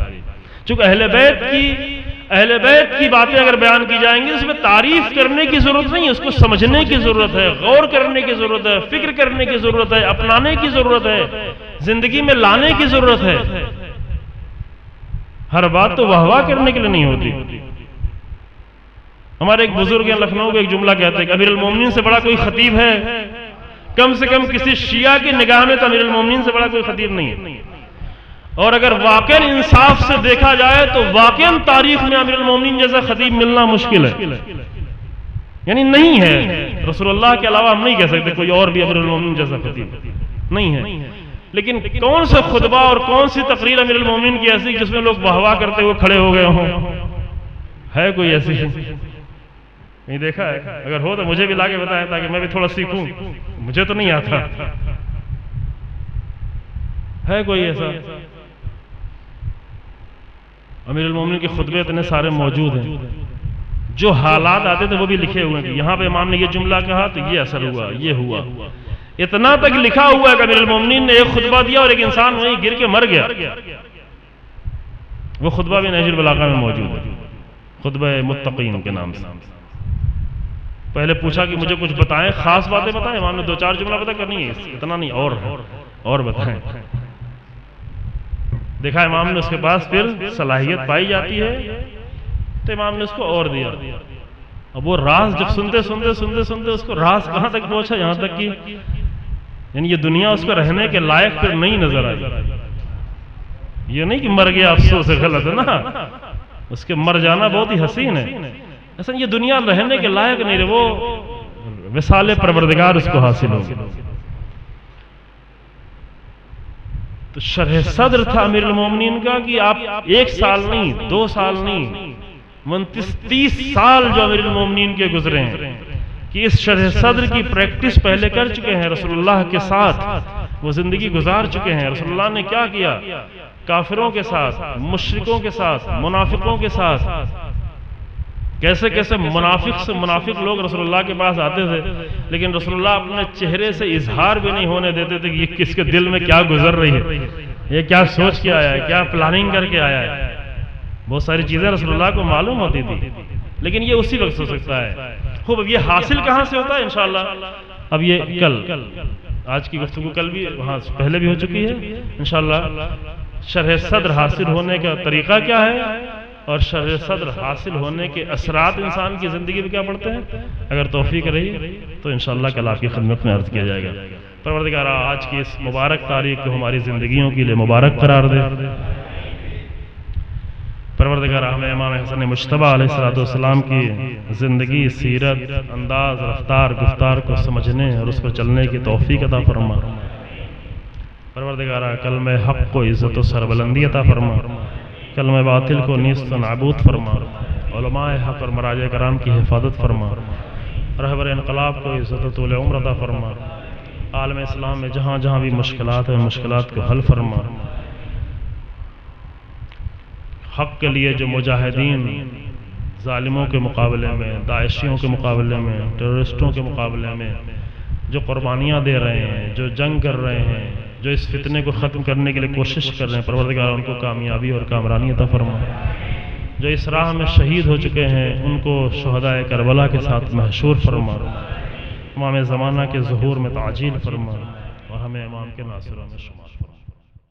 A: چونکہ اہل بیت کی باتیں اگر بیان کی جائیں گی اس میں تعریف کرنے کی ضرورت نہیں ہے، اس کو سمجھنے کی ضرورت ہے، غور کرنے کی ضرورت ہے، فکر کرنے کی ضرورت ہے، اپنانے کی ضرورت ہے، زندگی میں لانے کی ضرورت ہے. ہر بات تو واہ واہ کرنے کے لیے نہیں ہوتی. ہمارے ایک بزرگ ہیں لکھنؤ کے، ایک جملہ کہتے ہیں کہ امیر المومنین سے بڑا کوئی خطیب ہے؟ کم سے کم کسی شیعہ کی نگاہ میں تو امیر المومنین سے بڑا کوئی خطیب نہیں ہے. اور اگر واقعاً انصاف سے دیکھا جائے تو واقعاً تاریخ میں امیر المومنین جیسا خطیب ملنا مشکل ہے، یعنی نہیں ہے. رسول اللہ کے علاوہ ہم نہیں کہہ سکتے کوئی اور بھی امیر المومنین جیسا خطیب نہیں ہے. لیکن کون سا خطبہ اور کون سی تقریر امیر المومنین کی ایسی جس میں لوگ واہ واہ کرتے ہوئے کھڑے ہو گئے ہوں؟ ہے کوئی ایسی؟ نہیں دیکھا ہے. اگر ہو تو مجھے بھی لا کے بتائیں تاکہ میں بھی تھوڑا سیکھوں، مجھے تو نہیں آتا. ہے کوئی ایسا؟ امیر المومنین کے خطبے اتنے سارے موجود ہیں، جو حالات آتے تھے وہ بھی لکھے ہوئے ہیں. یہاں پہ امام نے یہ جملہ کہا تو یہ اثر ہوا، یہ ہوا. اتنا تک لکھا ہوا ہے کہ امیر المومنین نے ایک خطبہ دیا اور ایک انسان وہیں گر کے مر گیا. وہ خطبہ بھی نہج البلاغہ میں موجود ہے، خطبہ متقین کے نام سے. پہلے پوچھا کہ مجھے کچھ بتائیں، خاص باتیں بتائیں. امام نے دو چار جملہ پتہ کرنی ہے، اتنا نہیں اور بتائیں. دیکھا امام نے اس کے پاس پھر صلاحیت پائی جاتی ہے تو امام نے اس کو اور دیا. اب وہ راز جب سنتے اس کو راز کہاں تک پہنچا، یہاں تک کہ یعنی یہ دنیا اس کو رہنے کے لائق پھر نہیں نظر آئی. یہ نہیں کہ مر گیا افسوس ہے، غلط ہے نا. اس کے مر جانا بہت ہی حسین ہے. اصلا یہ دنیا رہنے کے لائق نہیں رہے، وہ وصال پروردگار اس کو حاصل ہو. تو شرح صدر تھا امیر المومنین کا کہ آپ 1 سال نہیں، 2 سال نہیں، 29-30 سال جو امیر المومنین کے گزرے ہیں کہ اس شرح صدر کی پریکٹس پہلے کر چکے ہیں. رسول اللہ کے ساتھ وہ زندگی گزار چکے ہیں. رسول اللہ نے کیا کیا؟ کافروں کے ساتھ، مشرکوں کے ساتھ، منافقوں کے ساتھ کیسے کیسے منافق سے منافق لوگ رسول اللہ کے پاس آتے تھے لیکن رسول اللہ اپنے چہرے سے اظہار بھی نہیں ہونے دیتے تھے کہ یہ کس کے دل میں کیا گزر رہی ہے، یہ کیا سوچ کے آیا ہے، کیا پلاننگ کر کے آیا ہے. بہت ساری چیزیں رسول اللہ کو معلوم ہوتی تھی لیکن یہ اسی وقت ہو سکتا ہے. خوب اب یہ حاصل کہاں سے ہوتا ہے؟ انشاءاللہ اب یہ کل، آج کی گفتگو کل بھی وہاں پہلے بھی ہو چکی ہے. انشاءاللہ شرح صدر حاصل ہونے کا طریقہ کیا ہے اور شرح صدر حاصل ہونے کے اثرات انسان کی زندگی میں کیا پڑتے ہیں، اگر توفیق رہی تو انشاءاللہ کل آپ کی خدمت میں عرض کیا جائے گا. پروردگارہ آج کی اس مبارک تاریخ کو ہماری زندگیوں کے لیے مبارک قرار دے. پروردگارہ ہمیں امام حسن مجتبیٰ علیہ السلام کی زندگی، سیرت، انداز، رفتار، گفتار کو سمجھنے اور اس پر چلنے کی توفیق عطا فرما. پروردگارہ کلمہ حق کو عزت و سربلندی عطا فرما، کلمہ باطل کو نیست و نابود فرما، علماء حق اور مراجع کرام کی حفاظت فرما، رہبر انقلاب کو عزت و طول عمر عطا فرما. عالم اسلام میں جہاں جہاں بھی مشکلات ہیں مشکلات کو حل فرما. حق کے لیے جو مجاہدین ظالموں کے مقابلے میں، داعشیوں کے مقابلے میں، ٹیررسٹوں کے مقابلے میں جو قربانیاں دے رہے ہیں، جو جنگ کر رہے ہیں، جو اس فتنے کو ختم کرنے کے لیے کوشش کر رہے ہیں، پروردگار ان کو کامیابی اور کامرانی عطا فرما. جو اس راہ میں شہید ہو چکے ہیں ان کو شہدائے کربلا کے ساتھ محشور فرما، امام زمانہ کے ظہور میں تعجیل فرما اور ہمیں امام کے ناصروں میں شمار فرما۔